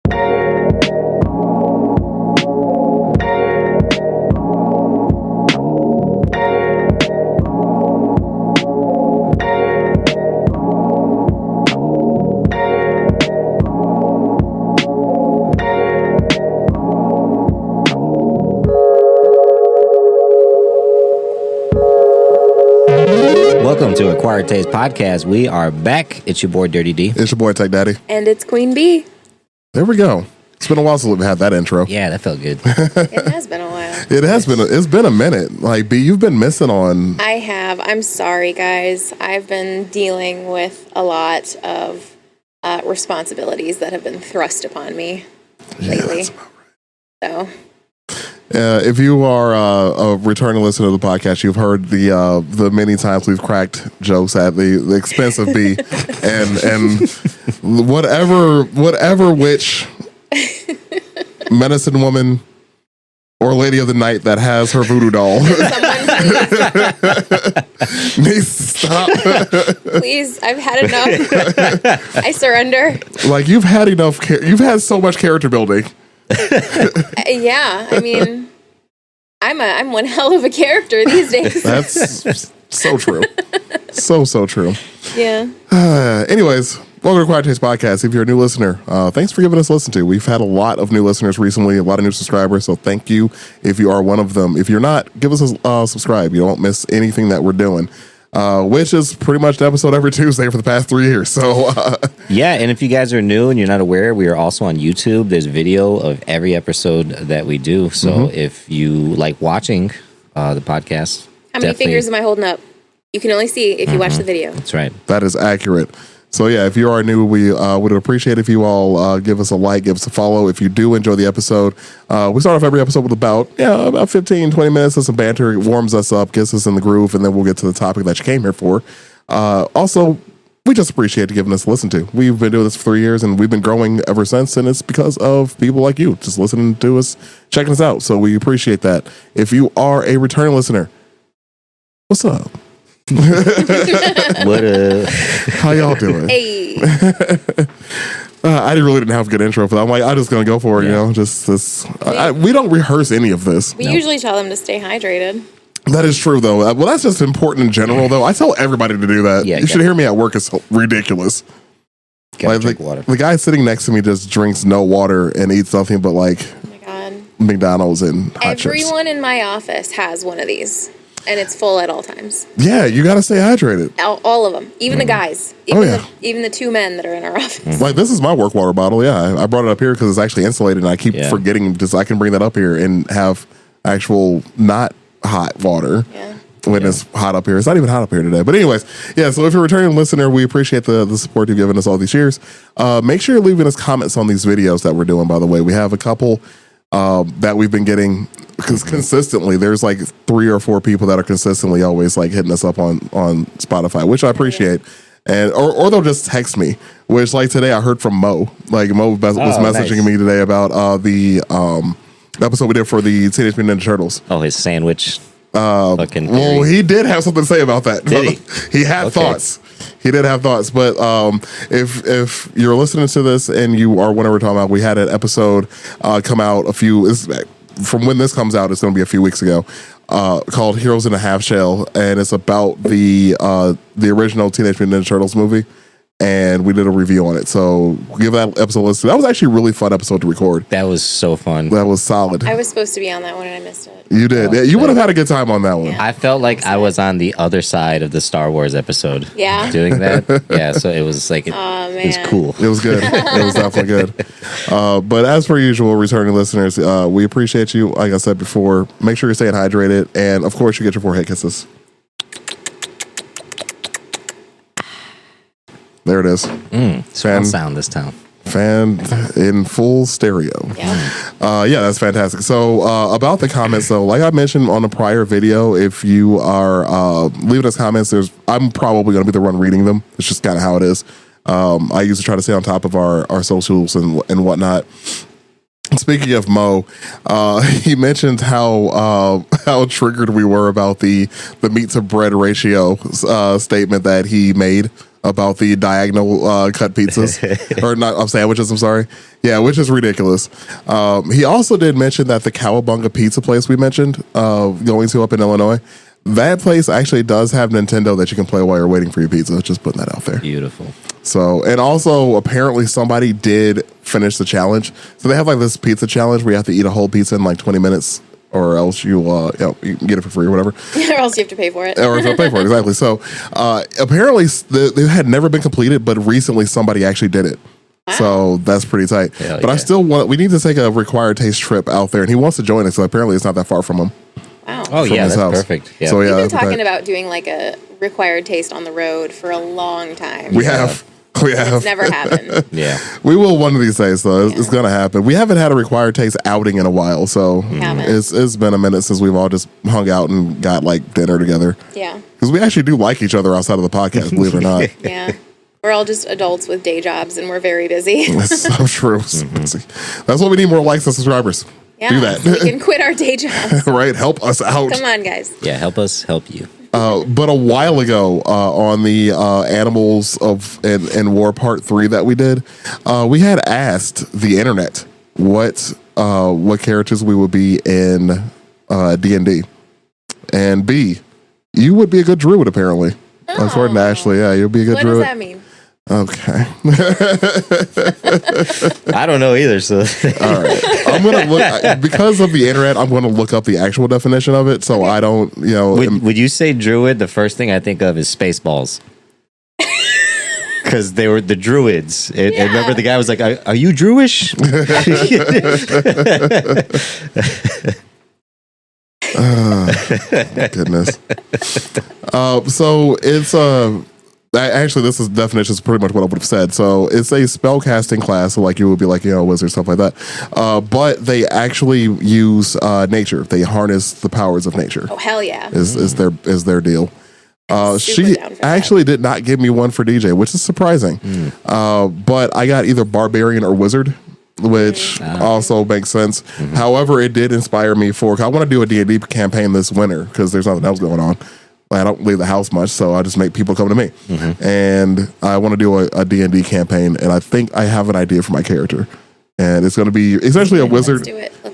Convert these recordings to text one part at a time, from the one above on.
Welcome to Acquired Taste Podcast. We are back. It's your boy Dirty D. It's your boy Tech Daddy. And it's Queen Bee. There we go. It's been a while since we've had that intro. Yeah, that felt good. It has been a while. It has been. It's been a minute. Like B, you've been missing on. I have. I'm sorry, guys. I've been dealing with a lot of responsibilities that have been thrust upon me lately. That's about right. So. If you are a returning listener to the podcast, you've heard the many times we've cracked jokes at the expense of B, and whatever which medicine woman or lady of the night that has her voodoo doll needs to stop. Please, I've had enough. I surrender. Like you've had enough. You've had so much character building. Yeah, I mean, I'm one hell of a character these days. That's so true. So true. Yeah. Anyways, welcome to Acquired Taste Podcast. If you're a new listener, thanks for giving us a listen to. We've had a lot of new listeners recently, a lot of new subscribers, so thank you if you are one of them. If you're not, give us a subscribe. You don't miss anything that we're doing. Which is pretty much an episode every Tuesday for the past 3 years. So yeah, and if you guys are new and you're not aware, we are also on YouTube. There's video of every episode that we do. So if you like watching the podcast, How many fingers am I holding up? You can only see if you watch the video. That's right. that is accurate. So yeah, if you are new, we would appreciate if you all give us a like, give us a follow. If you do enjoy the episode, we start off every episode with about 15, 20 minutes of some banter. It warms us up, gets us in the groove, and then we'll get to the topic that you came here for. Also, we just appreciate you giving us a listen to. We've been doing this for 3 years, and we've been growing ever since, and it's because of people like you just listening to us, checking us out. So we appreciate that. If you are a returning listener, what's up? What How y'all doing? Hey. I really didn't have a good intro for that. I'm like, I'm just gonna go for it, you know. Just this. We don't rehearse any of this. We usually tell them to stay hydrated. That is true, though. Well, that's just important in general, though. I tell everybody to do that. Yeah, you should hear me at work. It's ridiculous. gotta drink water. The guy sitting next to me just drinks no water and eats nothing but like Oh my God. McDonald's and hot chips. Everyone in my office has one of these, and it's full at all times. Yeah, you gotta stay hydrated. All of them, even the guys, even the two men that are in our office. Like this is my work water bottle. Yeah, I brought it up here because it's actually insulated, and I keep forgetting just I can bring that up here and have actual not hot water. Yeah. When it's hot up here. It's not even hot up here today. But anyways, yeah, so if you're a returning listener, we appreciate the support you've given us all these years. Make sure you're leaving us comments on these videos that we're doing, by the way. We have a couple that we've been getting consistently. There's like 3 or 4 people that are consistently always like hitting us up on Spotify, which I appreciate. And or they'll just text me, which like today I heard from Mo. Like Mo was messaging me today about the episode we did for the Teenage Mutant Ninja Turtles. Oh, his sandwich. Well, he did have something to say about that. Did he? He had thoughts. He did have thoughts. But if you're listening to this and you are whatever we're talking about, we had an episode come out from when this comes out, it's going to be a few weeks ago, called Heroes in a Half Shell, and it's about the original Teenage Mutant Ninja Turtles movie. And we did a review on it. So give that episode a listen. That was actually a really fun episode to record. That was so fun. That was solid. I was supposed to be on that one and I missed it. You did. You would have had a good time on that one. I felt like I was on the other side of the Star Wars episode. Yeah. Doing that. Yeah, so it was like, it was cool. It was good. It was definitely good. But as per usual, returning listeners, we appreciate you. Like I said before, make sure you're staying hydrated. And of course, you get your forehead kisses. There it is. Surround sound this time. Fan in full stereo. Yeah. Yeah, that's fantastic. So about the comments, though, like I mentioned on a prior video, if you are leaving us comments, I'm probably going to be the one reading them. It's just kind of how it is. I used to try to stay on top of our socials and whatnot. Speaking of Mo, he mentioned how triggered we were about the meat to bread ratio statement that he made about the diagonal cut pizzas or not sandwiches. I'm sorry. Yeah, which is ridiculous. He also did mention that the Cowabunga pizza place we mentioned going to up in Illinois, that place actually does have Nintendo that you can play while you're waiting for your pizza. Just putting that out there. Beautiful. So, and also apparently somebody did finish the challenge. So they have like this pizza challenge where you have to eat a whole pizza in like 20 minutes or else you can get it for free or whatever. or else you have to pay for it. Or if you pay for it, exactly. So apparently they had never been completed, but recently somebody actually did it. Wow. So that's pretty tight. Hell but yeah. I still we need to take a required taste trip out there, and he wants to join us. So apparently it's not that far from him. Wow. Oh, From yeah, his that's house. perfect. Yeah. So We've yeah, been talking about doing like a required taste on the road for a long time. we have. It's never happened. Yeah. We will one of these days, though. It's going to happen. We haven't had a required taste outing in a while, so it's been a minute since we've all just hung out and got like dinner together. Yeah. Because we actually do like each other outside of the podcast, believe it or not. Yeah. We're all just adults with day jobs and we're very busy. That's so true. That's what we need, more likes and subscribers. Yeah. Do that. So we can quit our day jobs. Right? Help us out. Come on, guys. Yeah, help us help you. But a while ago, on the Animals of and War Part 3 that we did, we had asked the internet what characters we would be in D&D. And B, you would be a good druid, apparently. According to Ashley, yeah, you'd be a good druid. What does that mean? Okay. I don't know either, so. All right. I'm going to look, because of the internet, I'm going to look up the actual definition of it so I don't, Would you say druid? The first thing I think of is Spaceballs. Because they were the druids. And remember the guy was like, are you Druish? Goodness. So it's actually, this is definition is pretty much what I would have said. So it's a spellcasting class, so like you would be like, wizard, stuff like that. But they actually use nature. They harness the powers of nature. Oh, hell yeah. Is their deal. Super She down for actually did not give me one for DJ, which is surprising. But I got either barbarian or wizard, which also makes sense. However, it did inspire me for, I want to do a D&D campaign this winter because there's nothing else going on. I don't leave the house much, so I just make people come to me. And I want to do a D&D campaign, and I think I have an idea for my character. And it's going to be essentially a wizard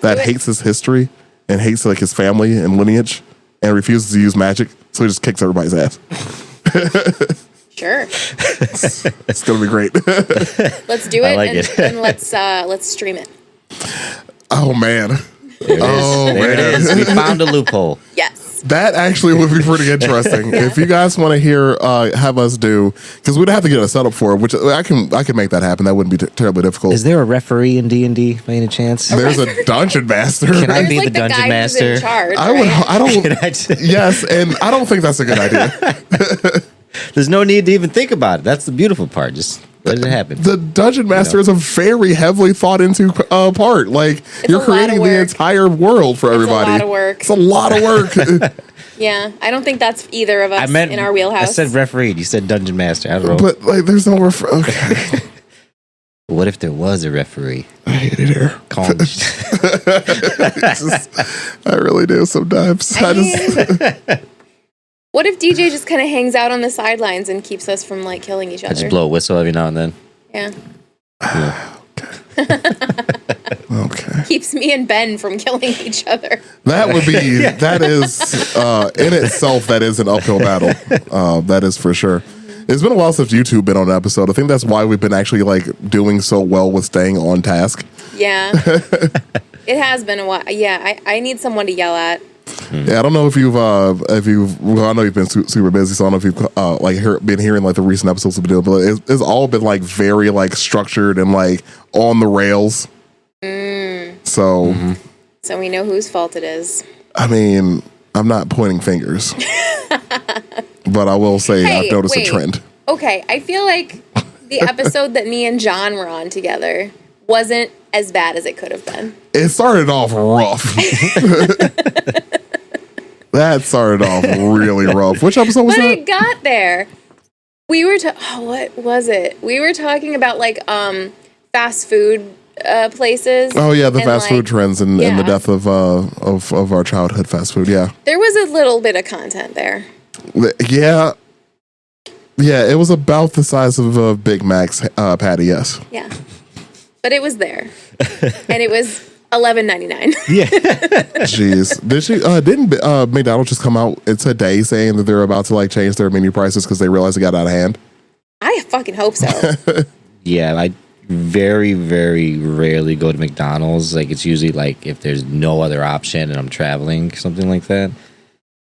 that hates his history and hates like his family and lineage and refuses to use magic, so he just kicks everybody's ass. Sure. It's going to be great. Let's do it, like and, it. and let's stream it. Oh, man. There it is. We found a loophole. Yes. That actually would be pretty interesting. If you guys want to hear, have us do, because we'd have to get a setup for it, which I can make that happen. That wouldn't be terribly difficult. Is there a referee in D&D by any chance? There's a dungeon master. Can I There's be like the dungeon guy master? who's in charge, I would. right? I don't. Can I just- Yes, and I don't think that's a good idea. There's no need to even think about it. That's the beautiful part. Just let it happen. The dungeon master is a very heavily thought into part. Like you're a lot of creating the work. entire world for everybody. a lot of work. It's a lot of work. Yeah, I don't think that's either of us I meant in our wheelhouse. I said referee. You said dungeon master. I don't know. But like, there's no okay. What if there was a referee? I hate it here. Calm. I really do sometimes. What if DJ just kind of hangs out on the sidelines and keeps us from like killing each I other? just blow a whistle every now and then. Yeah. Okay. Keeps me and Ben from killing each other. That would be, that is, in itself, that is an uphill battle. That is for sure. It's been a while since YouTube been on an episode. I think that's why we've been actually like doing so well with staying on task. Yeah. It has been a while. Yeah, I need someone to yell at. Yeah, I don't know if you've, well, I know you've been super busy, so I don't know if you've been hearing like the recent episodes we've been doing, but it's all been like very like structured and like on the rails. So, So we know whose fault it is. I mean, I'm not pointing fingers, but I will say Hey, I've noticed wait. a trend. Okay, I feel like the episode that me and John were on together wasn't as bad as it could have been. It started off rough. That started off really rough. Which episode was But that? it got there. We were what was it? We were talking about like fast food places. Oh yeah, the and, fast like, food trends and the yeah. death of our childhood fast food. Yeah, There was a little bit of content there. yeah. Yeah, it was about the size of a Big Mac's patty. Yes. Yeah. But it was there. And it was $11.99. Jeez. Didn't McDonald's just come out today saying that they're about to like change their menu prices because they realized it got out of hand? I fucking hope so. Yeah, I very, very rarely go to McDonald's. Like, it's usually like if there's no other option and I'm traveling, something like that.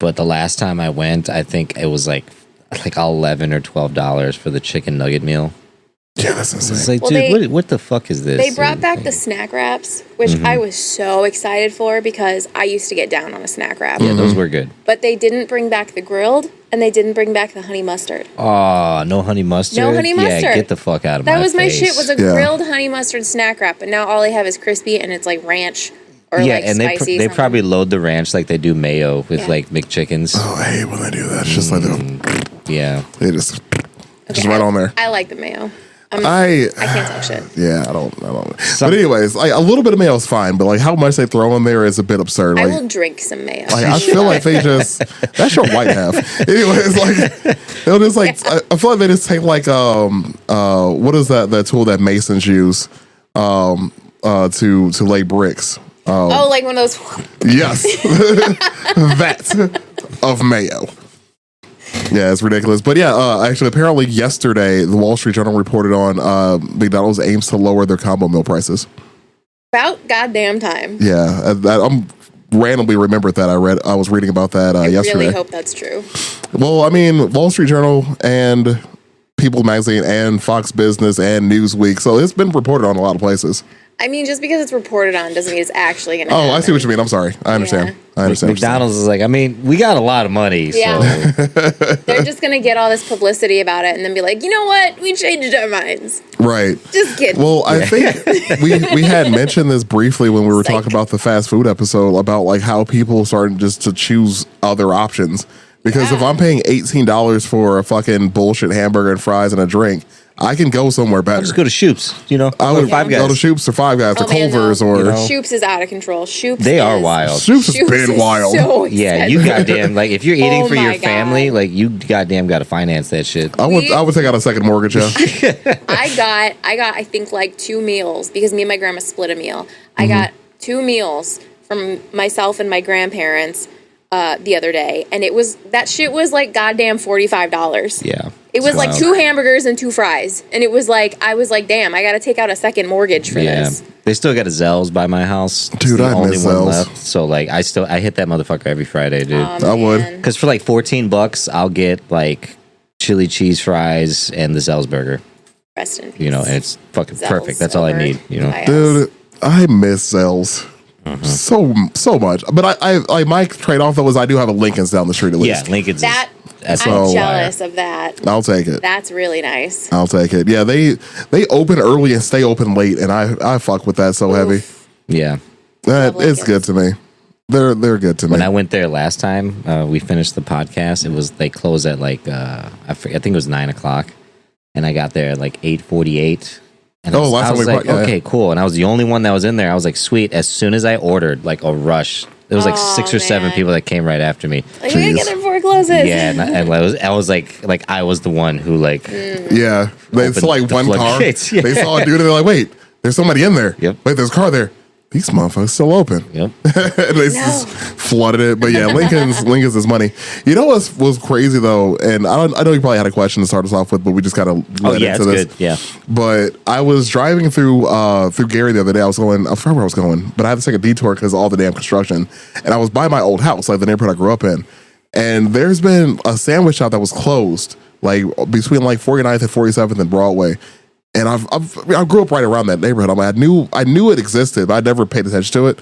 But the last time I went, I think it was like $11 or $12 for the chicken nugget meal. Yeah, that's It's insane. like, dude, what the fuck is this? They brought back the snack wraps, which I was so excited for because I used to get down on a snack wrap. Yeah, those were good. But they didn't bring back the grilled and they didn't bring back the honey mustard. Oh, no honey mustard? No honey mustard. Yeah, get the fuck out of my That was my face. shit, was a grilled honey mustard snack wrap. And now all I have is crispy and it's like ranch or Yeah, like and spicy. they something. probably load the ranch like they do mayo with like McChickens. Oh, I hate when they do that. It's just like Yeah. they just Okay, right on there. I like the mayo. I can't talk shit. Yeah, I don't. But anyways, like a little bit of mayo is fine, but like how much they throw in there is a bit absurd. I Like, will drink some mayo. like I feel like they just that's your white half. Anyways, like they'll just like I feel like they just take like what is that tool that masons use to lay bricks. oh, like one of those. Yes, that of mayo. Yeah, it's ridiculous. But yeah, actually, apparently yesterday, the Wall Street Journal reported on McDonald's aims to lower their combo meal prices. About goddamn time. Yeah, I'm randomly remembered that I was reading about that yesterday. I really hope that's true. Well, I mean, Wall Street Journal and People Magazine and Fox Business and Newsweek, so it's been reported on a lot of places. I mean, just because it's reported on doesn't mean it's actually going to happen. Oh, I see what you mean. I'm sorry. I understand. Yeah. I understand. what you're saying. McDonald's is like, I mean, we got a lot of money. Yeah. So They're just going to get all this publicity about it and then be like, you know what? We changed our minds. Right. Just kidding. Well, I think we had mentioned this briefly when we were Psych. talking about the fast food episode about like how people starting just to choose other options. Because if I'm paying $18 for a fucking bullshit hamburger and fries and a drink, I can go somewhere better. just go to Shoop's, I would Five Guys. go to Shoop's or Five Guys or Culver's or Shoop's is out of control. Shoop's They are is- wild. Shoop's has Shoop's been is wild. So Yeah, you expensive. goddamn, like, if you're eating Oh for your my family, God. like, you goddamn got to finance that shit. I would take out a second mortgage. Yeah. I got I think like 2 meals because me and my grandma split a meal. I got 2 meals from myself and my grandparents the other day, and that shit was like goddamn $45. Yeah. It was It's like wild. 2 hamburgers and 2 fries, and it was like I was like, damn, I got to take out a second mortgage for Yeah. this. They still got a Zell's by my house. It's Dude, the I only miss one Zell's. left. So, like, I hit that motherfucker every Friday, dude. I would. Man. Because for like $14, I'll get like chili cheese fries and the Zell's burger. Rest in peace. You know, and it's fucking Zell's perfect. That's all I over need. You know, Fios. Dude, I miss Zell's so much. But I my trade off though is I do have a Lincoln's down the street at yeah, least. Lincoln's. That That's I'm so jealous of that. I'll take it. That's really nice. I'll take it. Yeah, they open early and stay open late, and I fuck with that so heavy. yeah. That Love it's good to me. They're good to me. When I went there last time, we finished the podcast. It was they closed at like I think it was 9:00, and I got there at like 8:48. And Oh, last I time was we like, brought- yeah. okay, cool. And I was the only one that was in there. I was like, sweet. As soon as I ordered, like a rush. There was like Oh, 6 or 7 man. people that came right after me. Like, we gotta Jeez. get there before it closes. Yeah, and I was like I was the one who like yeah, they Open saw like the one car. floodgates. Yeah. They saw a dude, and they're like, "Wait, there's somebody in there. Yep. Wait, there's a car there. These motherfuckers still open." yep. And they just flooded it. But yeah, Lincoln's is money. You know what was crazy though, and I know you probably had a question to start us off with, but we just gotta Oh let yeah, into it's this. good. Yeah. But I was driving through Gary the other day. I forgot where I was going, but I had to take a detour because of all the damn construction. And I was by my old house, like the neighborhood I grew up in. And there's been a sandwich shop that was closed, like between like 49th and 47th and Broadway. And I grew up right around that neighborhood. I knew it existed, but I never paid attention to it.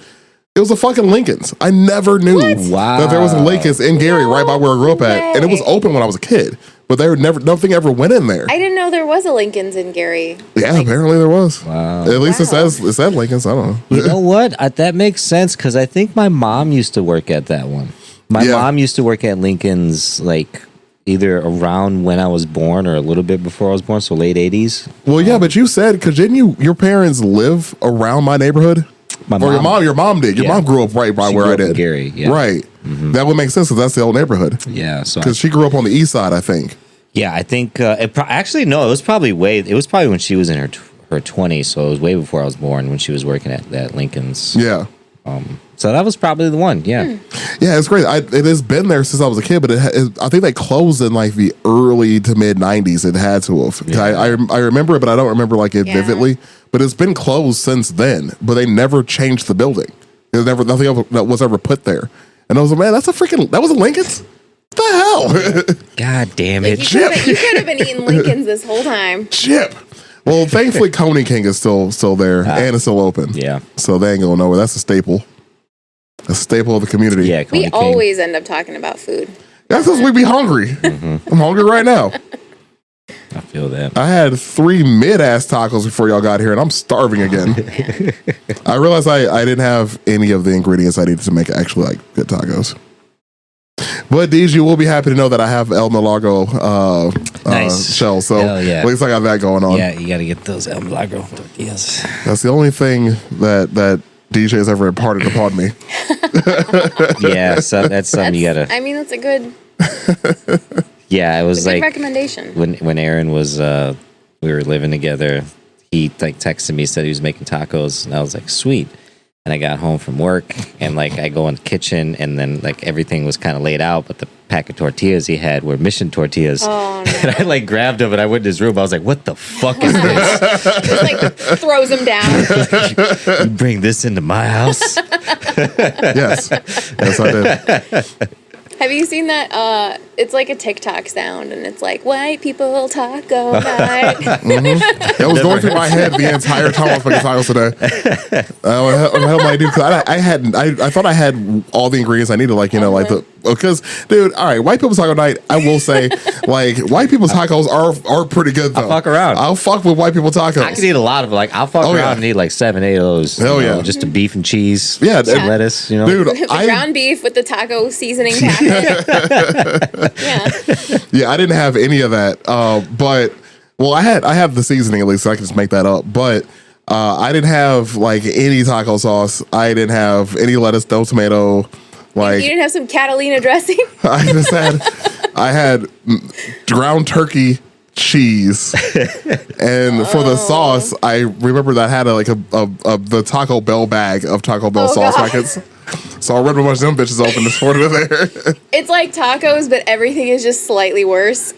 It was a fucking Lincoln's. I never knew Wow. that there was a Lincoln's in Gary, right by where I grew up at, and it was way. open when I was a kid. But nothing ever went in there. I didn't know there was a Lincoln's in Gary. Yeah, apparently there was. Wow. At least Wow. it said Lincoln's. I don't know. You know what? That makes sense because I think my mom used to work at that one. My Yeah. mom used to work at Lincoln's like either around when I was born or a little bit before I was born, so late 80s. Well, yeah, but you said because didn't your parents live around my neighborhood? My Or your mom did. Your Yeah. mom grew up right by She where grew I up in did. Gary, yeah. Right. That would make sense because that's the old neighborhood. Yeah, so Because she grew up on the east side, I think. Yeah, I think actually no, it was probably when she was in her 20s, so it was way before I was born when she was working at Lincoln's. Yeah. So that was probably the one. Yeah. Yeah, it's great. It has been there since I was a kid, but I think they closed in like the early to mid 90s. It had to have. Yeah. I remember it, but I don't remember like it vividly. But it's been closed since then. But they never changed the building. There's never nothing else that was ever put there. And I was like, man, that was a Lincoln's. What the hell? God damn it! You could have been eating Lincoln's this whole time. Chip. Well, thankfully, Coney King is still there and it's still open. Yeah. So they ain't going nowhere. That's a staple. A staple of the community. Yeah, Coney We King. always end up talking about food. That's because we be hungry. I'm hungry right now. I feel that. I had 3 mid-ass tacos before y'all got here, and I'm starving again. I realized I didn't have any of the ingredients I needed to make actually like good tacos. But Deej, you will be happy to know that I have El Milagro Nice. shell, so Hell yeah. at least I got that going on. Yeah, you got to get those El Milagro tortillas. That's the only thing that DJ has ever imparted upon me. Yeah, so that's something you got to. I mean, that's a good Yeah, it was like recommendation. when Aaron was we were living together, he like texted me, said he was making tacos, and I was like, sweet. And I got home from work, and like I go in the kitchen, and then like everything was kind of laid out, but the pack of tortillas he had were Mission tortillas. Oh, no. And I like grabbed them, and I went in his room. I was like, "What the fuck is this? Just like throws them down. You bring this into my house?" Yes, I did. Have you seen that? It's like a TikTok sound, and it's like white people taco night. That was going through my head the entire time I was making tacos today. What the hell am I do? Because I thought I had all the ingredients I needed, like like the because dude, all right, white people's taco night. I will say, like white people's tacos are pretty good though. I'll fuck around. I'll fuck with white people tacos. I could eat a lot of it. Like I'll fuck around yeah. and eat like 7-8 of those. Hell you know, yeah. just the beef and cheese. Yeah, some lettuce. You know, dude. The ground beef with the taco seasoning packet. Yeah, I didn't have any of that. But well, I had the seasoning at least, so I could just make that up. But I didn't have like any taco sauce. I didn't have any lettuce, no tomato. Like You didn't have some Catalina dressing? I had ground turkey cheese, and for the sauce, I remember that I had the Taco Bell bag of Taco Bell sauce God. packets. So I ripped a bunch of them bitches open and poured it in there. It's like tacos, but everything is just slightly worse.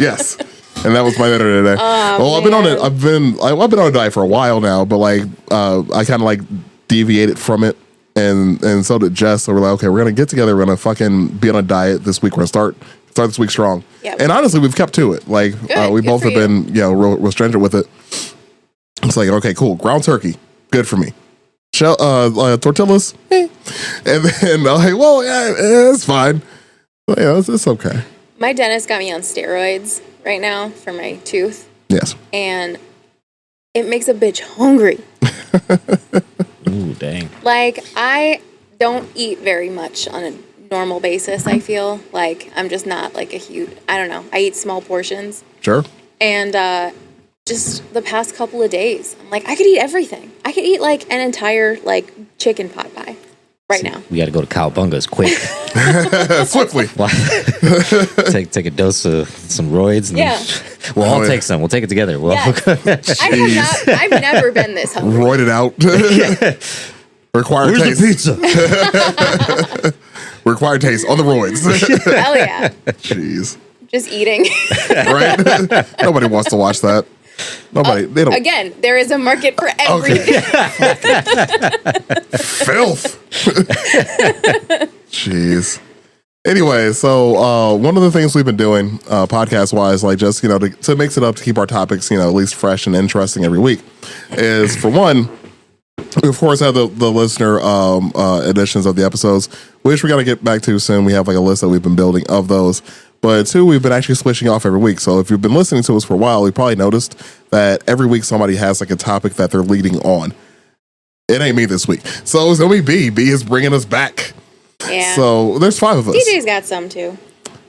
Yes. And that was my dinner today. Well, I've been on it. I've been on a diet for a while now, but like I kind of like deviated from it, and so did Jess. So we're like, okay, we're gonna get together. We're gonna fucking be on a diet this week. We're gonna start this week strong. Yep. And honestly, we've kept to it. Like we Good both for have been real stringent with it. It's like, okay, cool. Ground turkey, good for me. Shell tortillas, and then I'm like, well, yeah, it's fine. But, yeah, it's okay. My dentist got me on steroids right now for my tooth, Yes. and it makes a bitch hungry. ooh, dang. Like, I don't eat very much on a normal basis, I feel. Like, I'm just not like a huge, I don't know. I eat small portions. Sure. And just the past couple of days, I'm like, I could eat everything. I could eat like an entire like chicken pot pie right now. We got to go to Cowabunga's quick. Swiftly. take a dose of some roids. And Yeah. We'll all yeah. take some. We'll take it together. Well, Yes. I've never been this hungry. Roid it out. Required where's taste. the pizza? Required taste on the roids. Hell yeah. Jeez. Just eating. Right? Nobody wants to watch that. Nobody. They don't. Again, there is a market for everything. Filth. Jeez. Anyway, so one of the things we've been doing podcast wise, like just to mix it up to keep our topics at least fresh and interesting every week, is for one, we of course have the listener editions of the episodes, which we got to get back to soon. We have like a list that we've been building of those. But two, we've been actually switching off every week. So if you've been listening to us for a while, you probably noticed that every week somebody has like a topic that they're leading on. It ain't me this week. So it's only B. B is bringing us back. Yeah. So there's 5 of us. DJ's got some too.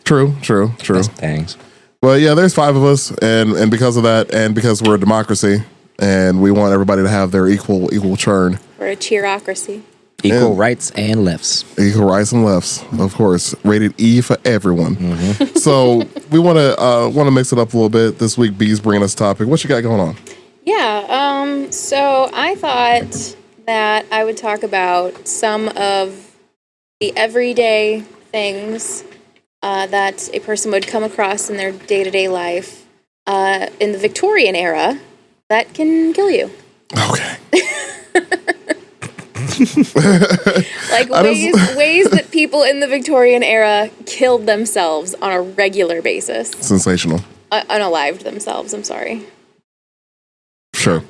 True. Thanks. But yeah, there's 5 of us. And because of that, and because we're a democracy and we want everybody to have their equal churn. We're a cheerocracy. Equal And- rights and lefts. Equal rights and lefts, of course. Rated E for everyone. Mm-hmm. So we want to mix it up a little bit this week. B's bringing us a topic. What you got going on? Yeah, so I thought that I would talk about some of the everyday things that a person would come across in their day-to-day life in the Victorian era that can kill you. Okay. Like ways that people in the Victorian era killed themselves on a regular basis. Sensational. Unalived themselves, I'm sorry. Sure.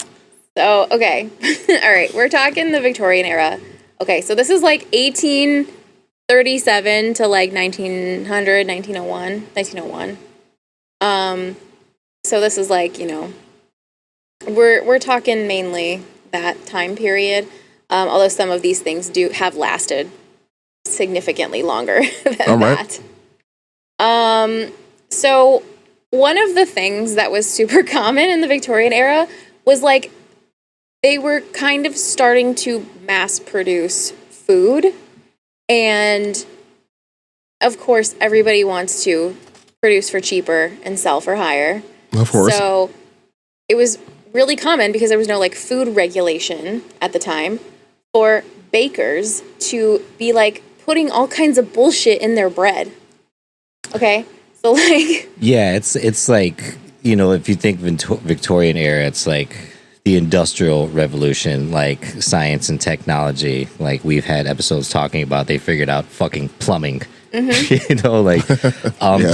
So, okay. All right, we're talking the Victorian era. Okay, so this is like 1837 to like 1900, 1901. So this is like, we're talking mainly that time period. Although some of these things do have lasted significantly longer than All right. that. So one of the things that was super common in the Victorian era was like they were kind of starting to mass produce food. And of course, everybody wants to produce for cheaper and sell for higher. Of course. So it was really common because there was no like food regulation at the time for bakers to be like putting all kinds of bullshit in their bread. Okay? So like Yeah, it's like, if you think Victorian era, it's like the Industrial Revolution, like science and technology. Like we've had episodes talking about, they figured out fucking plumbing. Yeah.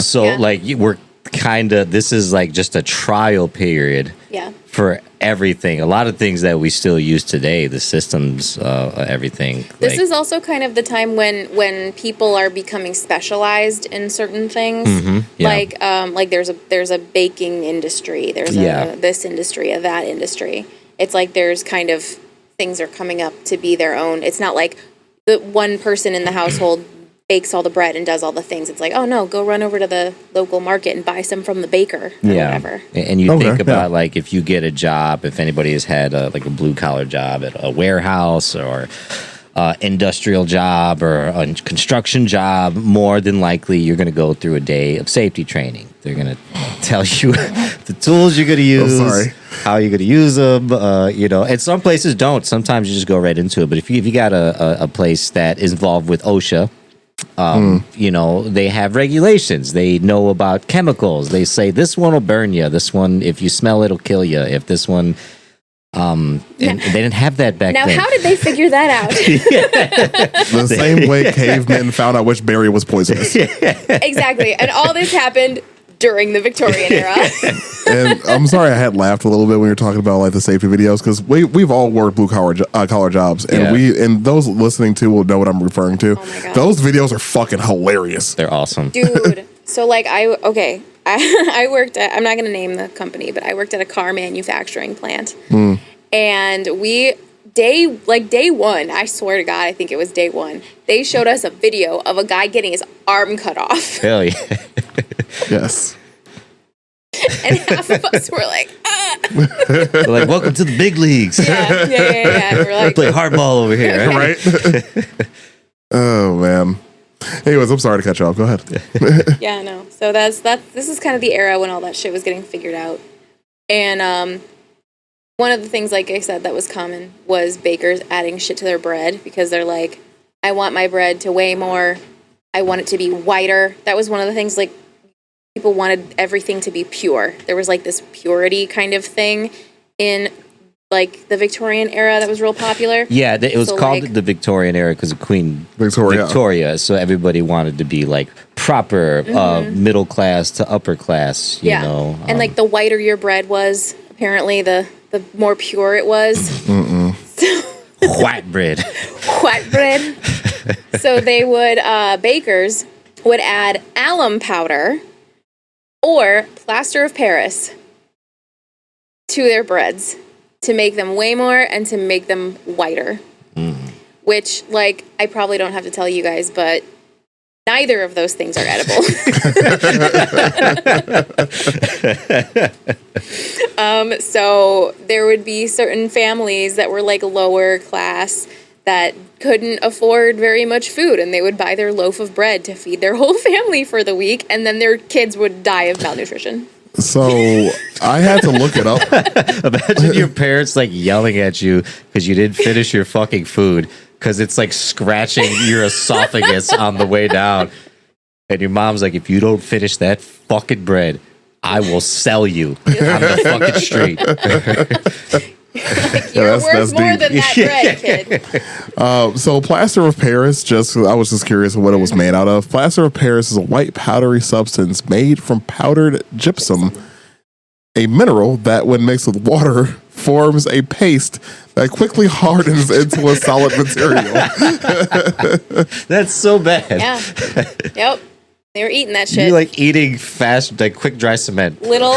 So Yeah. like we're kind of, this is like just a trial period yeah. for everything. A lot of things that we still use today, the systems, everything. This is also kind of the time when people are becoming specialized in certain things. yeah. Like there's a baking industry, there's Yeah. a this industry, a that industry. It's like there's kind of things are coming up to be their own. It's not like the one person in the household bakes all the bread and does all the things. It's like, oh no, go run over to the local market and buy some from the baker or whatever. And you Okay, think about yeah. like if you get a job, if anybody has had like a blue collar job at a warehouse or industrial job or a construction job, more than likely you're going to go through a day of safety training. They're going to tell you the tools you're going to use, sorry. how you're going to use them. And some places don't. Sometimes you just go right into it. But if you got a place that is involved with OSHA, they have regulations. They know about chemicals. They say this one will burn you. This one, if you smell it'll kill you. If this one, and they didn't have that back Now, then. how did they figure that out? The same way cavemen found out which berry was poisonous. Exactly. And all this happened during the Victorian era. And I'm sorry I had laughed a little bit when you were talking about like the safety videos because we've all worked blue collar jobs and Yeah. and those listening to will know what I'm referring to. Oh my God. Those videos are fucking hilarious. They're awesome. Dude, so like I worked at, I'm not going to name the company, but I worked at a car manufacturing plant. And day one, I swear to God, I think it was day one, they showed us a video of a guy getting his arm cut off. Hell yeah. Yes. And half of us were like, ah. They're like, welcome to the big leagues. Yeah. And we're like, Play hardball over here. Right? Right? Oh man. Anyways, I'm sorry to cut you off. Go ahead. yeah, no. So this is kind of the era when all that shit was getting figured out. And one of the things, like I said, that was common was bakers adding shit to their bread because they're like, I want my bread to weigh more. I want it to be whiter. That was one of the things, like, people wanted everything to be pure. There was like this purity kind of thing in like the Victorian era that was real popular. Yeah, it was So, called like- the Victorian era because of Queen Victoria. So everybody wanted to be like proper, middle class to upper class. You know, And like the whiter your bread was, apparently the more pure it was. white bread. White bread. So they would, bakers would add alum powder or plaster of Paris to their breads to make them weigh more and to make them whiter. Which, like, I probably don't have to tell you guys, but neither of those things are edible. So there would be certain families that were like lower class that couldn't afford very much food, and they would buy their loaf of bread to feed their whole family for the week, and then their kids would die of malnutrition. So I had to look it up. Imagine your parents like yelling at you because you didn't finish your fucking food because it's like scratching your esophagus on the way down. And your mom's like, if you don't finish that fucking bread, I will sell you on the fucking street. Like, you're worth more deep. than that bread, kid. So plaster of Paris, I was just curious what it was made out of. Plaster of Paris is a white powdery substance made from powdered gypsum, a mineral that when mixed with water forms a paste that quickly hardens into a solid material. That's so bad. Yeah. Yep. They were eating that shit. You're like eating fast, like quick dry cement. Little,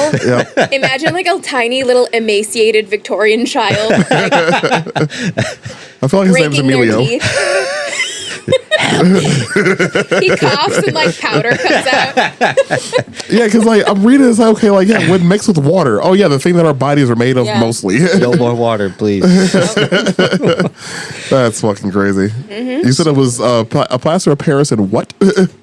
imagine like a tiny little emaciated Victorian child. Like, I feel like his name's breaking their Emilio. teeth. He coughs and like powder comes out. Yeah, because like I'm reading this, like, okay, like yeah, when mixed with water. Oh yeah, the thing that our bodies are made of Yeah. mostly. No more water, please. That's fucking crazy. Mm-hmm. You said it was a plaster of Paris and what?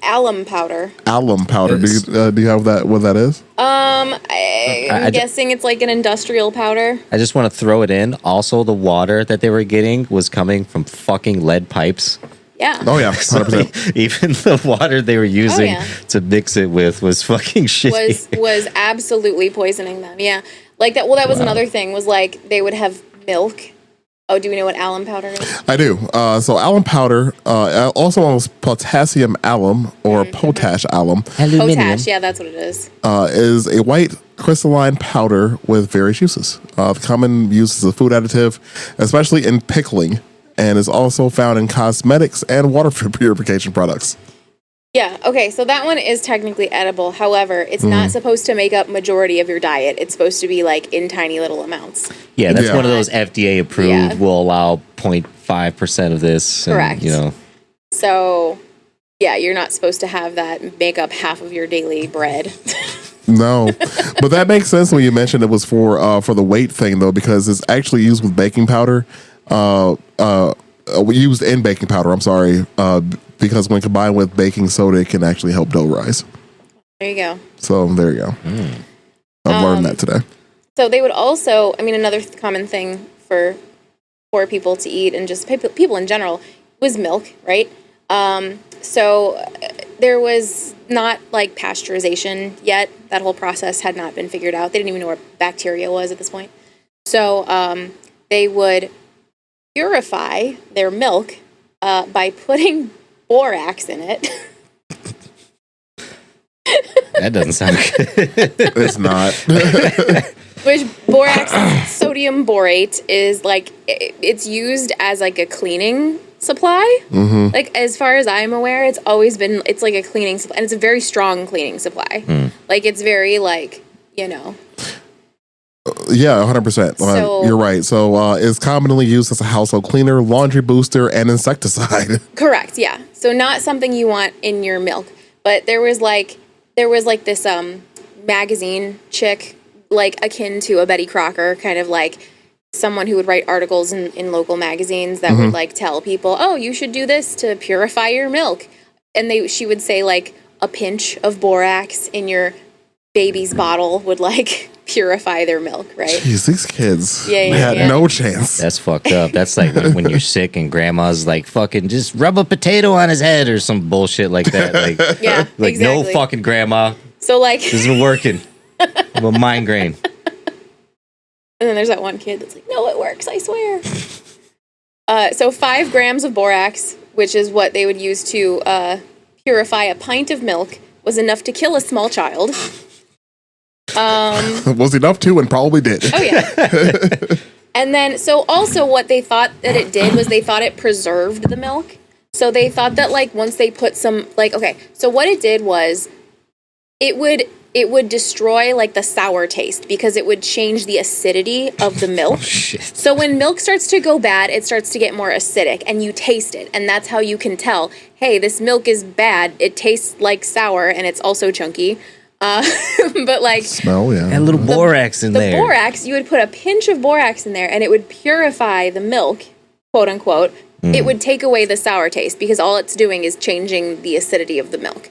Alum powder. Alum powder. Do you have that? What that is? I'm I- guessing it's like an industrial powder. I just want to throw it in. Also, the water that they were getting was coming from fucking lead pipes. Yeah. Oh yeah, So 100%. even the water they were using yeah. to mix it with was fucking shitty. was absolutely poisoning them. Yeah. Like that. Well, that was another thing. Was like they would have milk. Oh, do we know what alum powder is? I do. So alum powder, also known as potassium alum or potash alum, Potash. Yeah, that's what it is. is a white crystalline powder with various uses. Common use as a food additive, especially in pickling, and is also found in cosmetics and water purification products. Yeah. Okay. So that one is technically edible. However, it's not supposed to make up majority of your diet. It's supposed to be like in tiny little amounts. Yeah, that's Yeah. one of those FDA approved. Yeah. Will allow 0.5% of this. and, Correct. You know, So, yeah, you're not supposed to have that make up half of your daily bread. No, but that makes sense when you mentioned it was for the weight thing though, because it's actually used with baking powder. Used in baking powder. I'm sorry, because when combined with baking soda, it can actually help dough rise. There you go. So there you go. I've learned that today. So they would also, I mean, another common thing for poor people to eat and just people in general was milk, right? So there was not like pasteurization yet. That whole process had not been figured out. They didn't even know where bacteria was at this point. So they would purify their milk by putting borax in it. that doesn't sound good. It's not. Which borax, sodium borate, is like it's used as like a cleaning supply. Mm-hmm. Like as far as I'm aware, it's always been it's like a cleaning supply, and it's a very strong cleaning supply. Like it's very like Yeah, 100%. So- You're right. So it's commonly used as a household cleaner, laundry booster, and insecticide. correct. Yeah, so not something you want in your milk. But there was like this magazine chick, like akin to a Betty Crocker, kind of like someone who would write articles in local magazines that would like tell people, oh, you should do this to purify your milk. And she would say like a pinch of borax in your baby's bottle would like purify their milk, right? Jeez, these kids Yeah, had yeah. no chance. That's fucked up. That's like when you're sick and grandma's like, fucking just rub a potato on his head or some bullshit like that. Like, Yeah, like exactly. no fucking grandma. So like, This isn't working. I have a migraine. and then there's that one kid that's like, no, it works, I swear. So 5 grams of borax, which is what they would use to purify a pint of milk, was enough to kill a small child. Was enough to and probably did. Oh, yeah. And then, so also what they thought that it did was they thought it preserved the milk. So they thought that, like, once they put some, like, okay, so what it did was it would destroy, like, the sour taste because it would change the acidity of the milk. Shit. So when milk starts to go bad, it starts to get more acidic, and you taste it. And that's how you can tell, hey, this milk is bad. It tastes like sour, and it's also chunky. But, like, Smell, yeah. That little borax in the there. borax, you would put a pinch of borax in there and it would purify the milk, quote unquote, it would take away the sour taste because all it's doing is changing the acidity of the milk.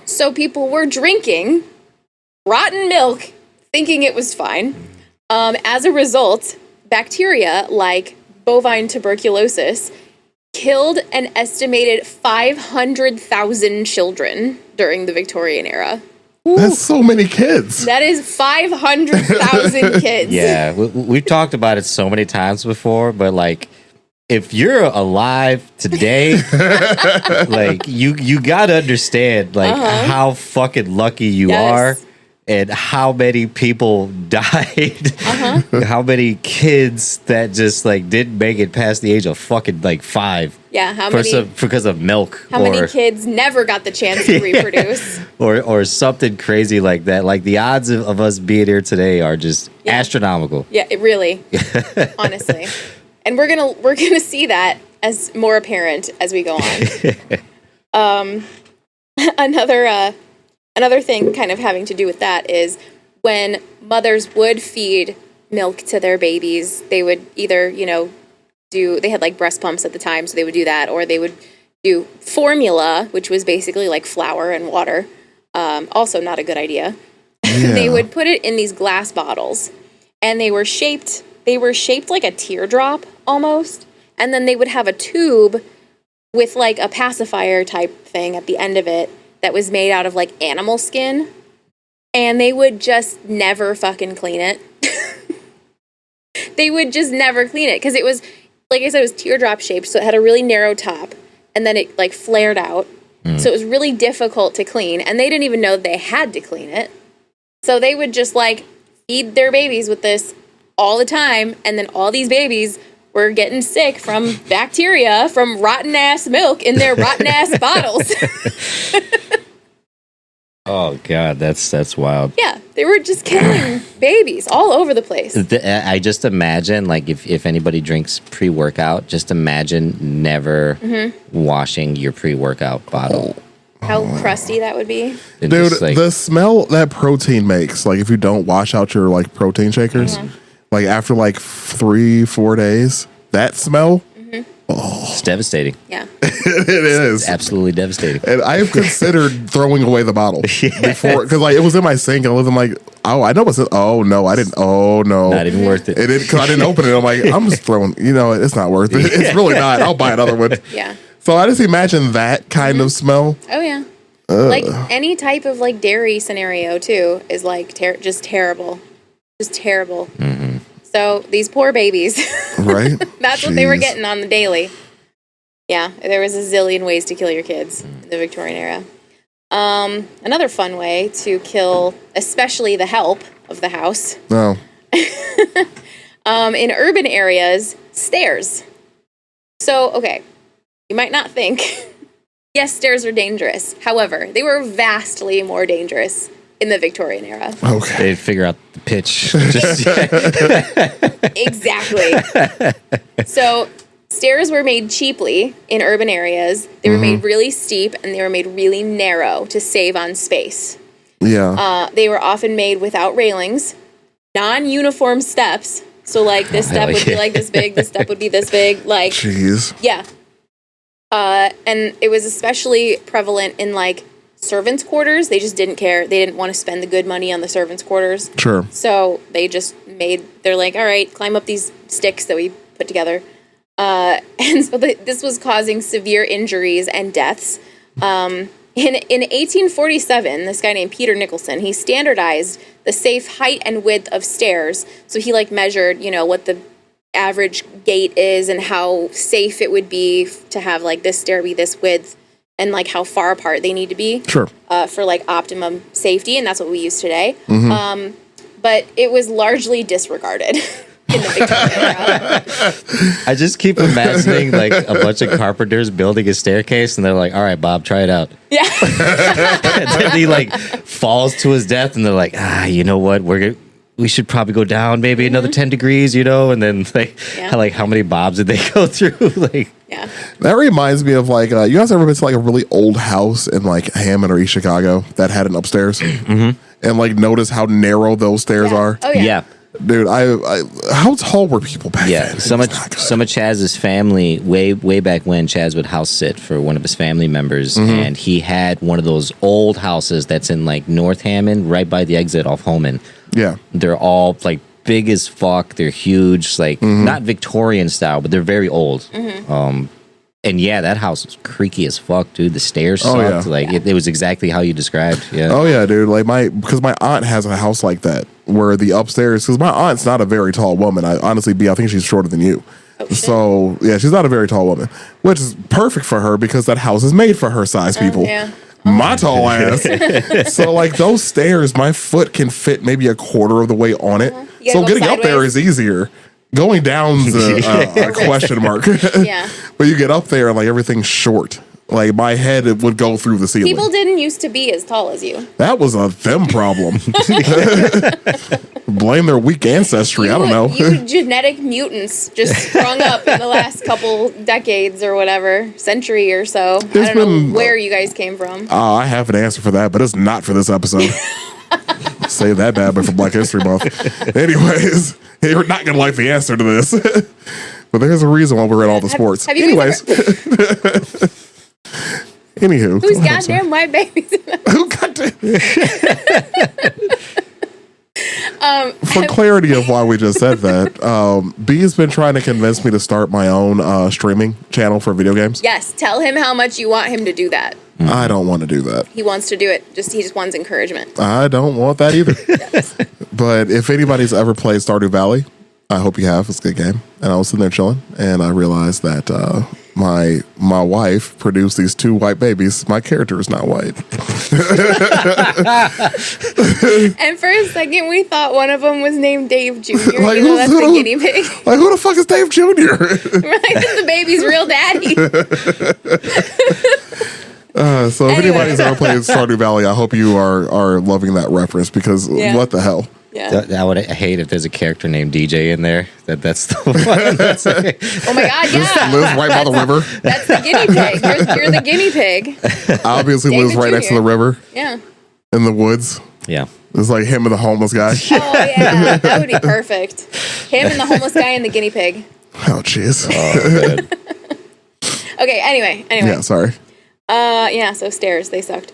So people were drinking rotten milk thinking it was fine. As a result, bacteria like bovine tuberculosis killed an estimated 500,000 children during the Victorian era. That's so many kids. That is 500,000 kids. Yeah, we've talked about it so many times before, but like, if you're alive today, like you gotta understand like how fucking lucky you are, and how many people died, how many kids that just like didn't make it past the age of fucking like 5. Yeah, how many because of milk? How many kids never got the chance to reproduce? Or something crazy like that. Like the odds of us being here today are just astronomical. Yeah, it really, honestly. And we're gonna see that as more apparent as we go on. Another thing kind of having to do with that is when mothers would feed milk to their babies, they would either, they had like breast pumps at the time, so they would do that, or they would do formula, which was basically like flour and water. Also not a good idea. Yeah. They would put it in these glass bottles, and they were shaped like a teardrop almost, and then they would have a tube with like a pacifier type thing at the end of it that was made out of like animal skin, and they would just never fucking clean it. They would just never clean it because it was, like I said, it was teardrop shaped, so it had a really narrow top, and then it like flared out. So it was really difficult to clean, and they didn't even know they had to clean it. So they would just like feed their babies with this all the time, and then all these babies were getting sick from bacteria from rotten ass milk in their rotten ass bottles. Oh God, that's wild. Yeah, they were just killing babies all over the place. I just imagine, like, if anybody drinks pre-workout, just imagine never washing your pre-workout bottle. How crusty that would be. And Dude, just, like, the smell that protein makes, like if you don't wash out your like protein shakers, like after like 3-4 days, that smell, it's devastating. Yeah. it is. It's absolutely devastating. And I have considered throwing away the bottle before, because like it was in my sink, and I was like, oh, I know what's it. Oh no, I didn't. Oh no, Not even worth it. It didn't, because I didn't open it. I'm like, I'm just throwing. It's not worth it. It's really not. I'll buy another one. Yeah. So I just imagine that kind of smell. Oh, yeah. Like any type of like dairy scenario too is like just terrible. Just terrible. So these poor babies, Right? that's what they were getting on the daily. Yeah, there was a zillion ways to kill your kids in the Victorian era. Another fun way to kill, especially the help of the house, No. in urban areas, stairs. So, okay, you might not think, yes, stairs are dangerous. However, they were vastly more dangerous in the Victorian era. Okay. They'd figure out the pitch. Exactly. So stairs were made cheaply in urban areas. They were made really steep, and they were made really narrow to save on space. Yeah. They were often made without railings, non-uniform steps. So like this step would be like this big, this step would be this big. Like, Jeez. yeah. And it was especially prevalent in like servants' quarters. They just didn't care. They didn't want to spend the good money on the servants' quarters. Sure. So they just they're like, all right, climb up these sticks that we put together. And so this was causing severe injuries and deaths. In 1847, this guy named Peter Nicholson, he standardized the safe height and width of stairs. So he like measured, what the average gate is and how safe it would be to have like this stair be this width, and like how far apart they need to be. Sure. For like optimum safety, and that's what we use today. But it was largely disregarded in the Victorian era. I just keep imagining like a bunch of carpenters building a staircase, and they're like, "All right, Bob, try it out." Yeah. And then he like falls to his death, and they're like, you know what? We should probably go down maybe another 10 degrees, and then like how many Bobs did they go through? Like, Yeah. That reminds me of like, you guys ever been to like a really old house in like Hammond or East Chicago that had an upstairs? And like notice how narrow those stairs are? Oh, yeah. yeah. Dude, I how tall were people back Yeah, then? some It of was not good. some of Chaz's family way back when Chaz would house sit for one of his family members, and he had one of those old houses that's in like North Hammond, right by the exit off Holman. Yeah. They're all like big as fuck. They're huge, like not Victorian style, but they're very old. And yeah, that house was creaky as fuck, dude. The stairs Oh, sucked. yeah. Like it was exactly how you described. Yeah. Oh yeah, dude. Like because my aunt has a house like that where the upstairs. Because my aunt's not a very tall woman. I think she's shorter than you. shit. So yeah, she's not a very tall woman, which is perfect for her because that house is made for her size people. Yeah. My tall ass. So like those stairs, my foot can fit maybe a quarter of the way on it. You So gotta go getting up there sideways. is easier. Going down's a question mark. Yeah. But you get up there and like everything's short. Like my head it would go through the ceiling. People didn't used to be as tall as you. That was a them problem. Blame their weak ancestry. I don't know. You genetic mutants just sprung up in the last couple decades or whatever, century or so. There's I don't been- know where you guys came from. I have an answer for that, but it's not for this episode. Save that bad boy for Black History Month. Anyways, you're not going to like the answer to this. But there's a reason why we're in all the sports. have you Anyways. Anywho. Who's goddamn white babies? Who goddamn? For clarity of why we just said that, B has been trying to convince me to start my own streaming channel for video games. Yes, tell him how much you want him to do that. I don't want to do that. He wants to do it. He just wants encouragement. I don't want that either. But if anybody's ever played Stardew Valley, I hope you have. It's a good game. And I was sitting there chilling, and I realized that my wife produced these two white babies. My character is not white. And for a second, we thought one of them was named Dave Jr. Like, You know, that's the who- guinea pig. Like, who the fuck is Dave Jr.? Right? That's the baby's real daddy. So if Anyway. anybody's ever played Stardew Valley, I hope you are loving that reference because Yeah. what the hell? Yeah. I would hate if there's a character named DJ in there. That's the one. That's like, Oh my God, yeah. Lives right by the river. That's the guinea pig. You're the guinny pig. Obviously David lives right next to the Jr.. river Yeah. in the woods. yeah. It's like him and the homeless guy. Oh yeah, that would be perfect. Him and the homeless guy and the guinea pig. Oh, jeez. Oh, man. Okay. Anyway. Yeah, sorry. Yeah. So stairs, they sucked.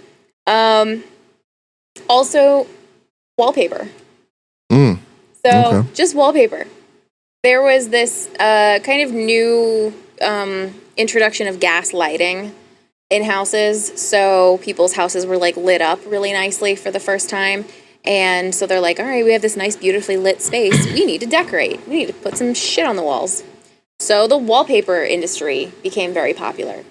Also, wallpaper. Mm. So Okay. just wallpaper. There was this kind of new introduction of gas lighting in houses. So people's houses were like lit up really nicely for the first time. And so they're like, all right, we have this nice, beautifully lit space. We need to decorate. We need to put some shit on the walls. So the wallpaper industry became very popular.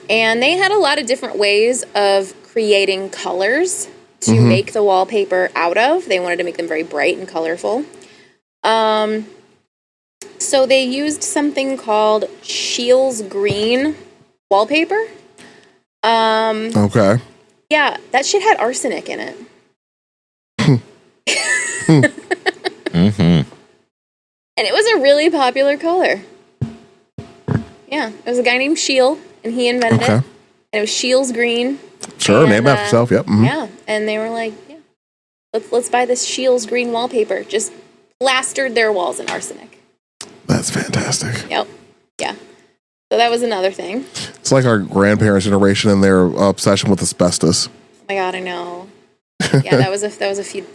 And they had a lot of different ways of creating colors to make the wallpaper out of. They wanted to make them very bright and colorful. So they used something called Scheele's Green wallpaper. Okay. Yeah, that shit had arsenic in it. Mm-hmm. And it was a really popular color. Yeah, it was a guy named Scheele, and he invented Okay. it. And it was Scheele's Green. Sure, And, name after yourself. Yep. Mhm. Yeah, and they were like, yeah, let's buy this Scheele's Green wallpaper. Just plastered their walls in arsenic. That's fantastic. Yep. Yeah. So that was another thing. It's like our grandparents' generation and their obsession with asbestos. Oh my God, I know. Yeah, that was a few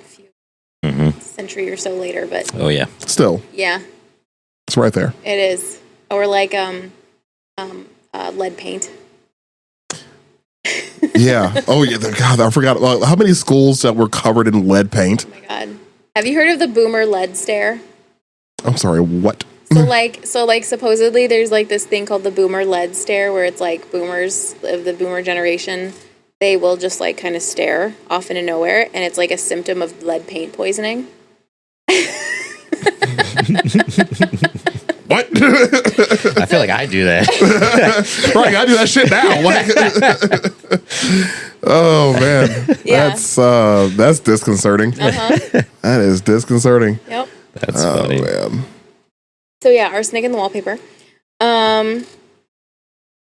Mm-hmm. century or so later, but Oh yeah. Still, yeah, it's right there. it is. Or like lead paint. Yeah. Oh, yeah. God, I forgot. How many schools that were covered in lead paint? Oh my God. Have you heard of the boomer lead stare? I'm sorry, what? So like supposedly there's like this thing called the boomer lead stare where it's like boomers of the boomer generation, they will just like kind of stare off into nowhere, and it's like a symptom of lead paint poisoning. What? I feel like I do that. Right, I do that shit now. Like, oh man, Yeah. that's disconcerting. That is disconcerting. Yep. That's Oh funny. man. So yeah, arsenic in the wallpaper.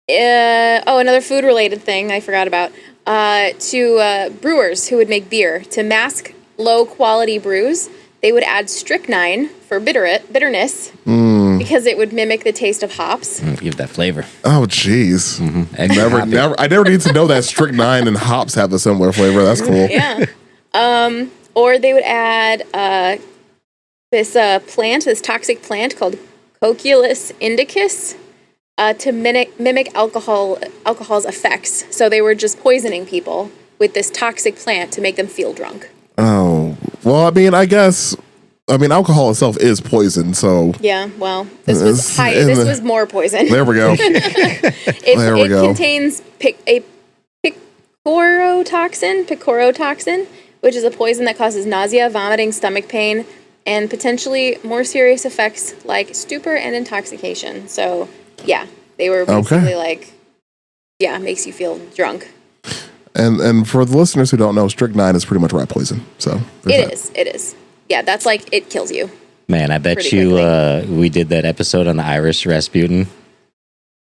Another food related thing I forgot about. To brewers who would make beer to mask low quality brews, they would add strychnine for bitterness because it would mimic the taste of hops. Give that flavor. Oh, jeez. Extra hoppy. I never need to know that strychnine and hops have a similar flavor. That's cool. Yeah. Or they would add this toxic plant called Cocculus indicus to mimic alcohol's effects. So they were just poisoning people with this toxic plant to make them feel drunk. Oh, well, I mean, alcohol itself is poison, so. Yeah, well, this was more poison. There we go. It contains a picorotoxin, which is a poison that causes nausea, vomiting, stomach pain, and potentially more serious effects like stupor and intoxication. So, yeah, they were basically makes you feel drunk. And for the listeners who don't know, strychnine is pretty much rat poison. So It is. Yeah, that's like, it kills you. Man, I bet Pretty you quickly. we did that episode on the Irish Rasputin.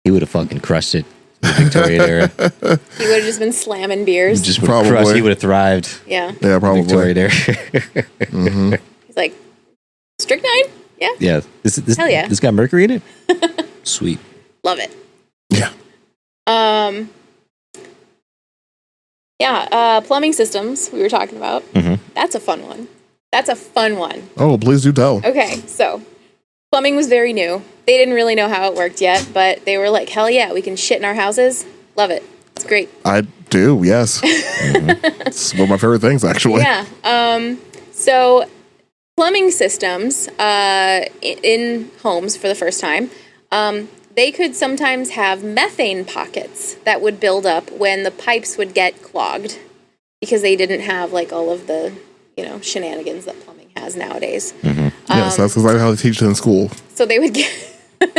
He would have fucking crushed it in the Victorian era. He would have just been slamming beers. Just would have crushed. Probably. He would have thrived. Yeah. yeah, probably. Victorian era. He's like, strychnine? Yeah. Yeah. This, Hell yeah. This got mercury in it? Sweet. Love it. Yeah. Plumbing systems we were talking about. That's a fun one. Oh, please do tell. Okay, so plumbing was very new. They didn't really know how it worked yet, but they were like, hell yeah, we can shit in our houses. Love it. It's great. I do, yes. It's one of my favorite things, actually. Yeah. So plumbing systems in homes for the first time, they could sometimes have methane pockets that would build up when the pipes would get clogged because they didn't have like all of the, shenanigans that plumbing has nowadays. Yes, that's exactly how they teach it in school. So they would get,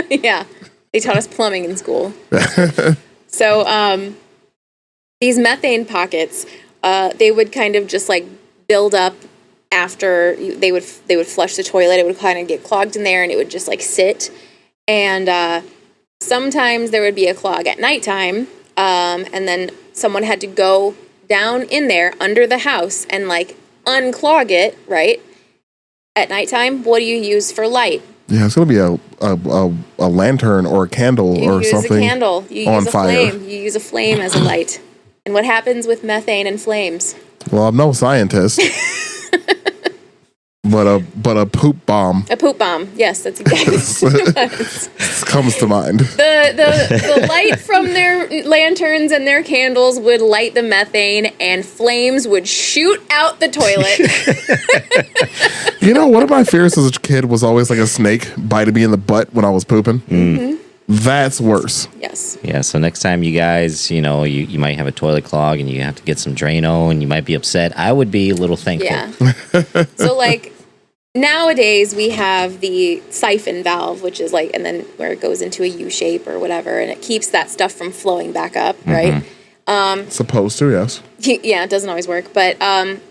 yeah, they taught us plumbing in school. So these methane pockets, they would kind of just like build up after they would flush the toilet. It would kind of get clogged in there, and it would just like sit. And sometimes there would be a clog at nighttime, and then someone had to go down in there under the house and like unclog it. Right at nighttime, what do you use for light? Yeah, it's going to be a lantern or a candle You or use something. a candle. You on use a fire. flame. You use a flame as a light. And what happens with methane and flames? Well, I'm no scientist. but a poop bomb A poop bomb. Yes, that's exactly what it was. comes to mind. The light from their lanterns and their candles would light the methane, and flames would shoot out the toilet. One of my fears as a kid was always like a snake biting me in the butt when I was pooping. That's worse. Yes. Yeah, so next time you guys, you might have a toilet clog and you have to get some Drano and you might be upset. I would be a little thankful. Yeah. So like nowadays we have the siphon valve, which is like, and then where it goes into a U shape or whatever, and it keeps that stuff from flowing back up, right? Supposed to, yes. Yeah, it doesn't always work. But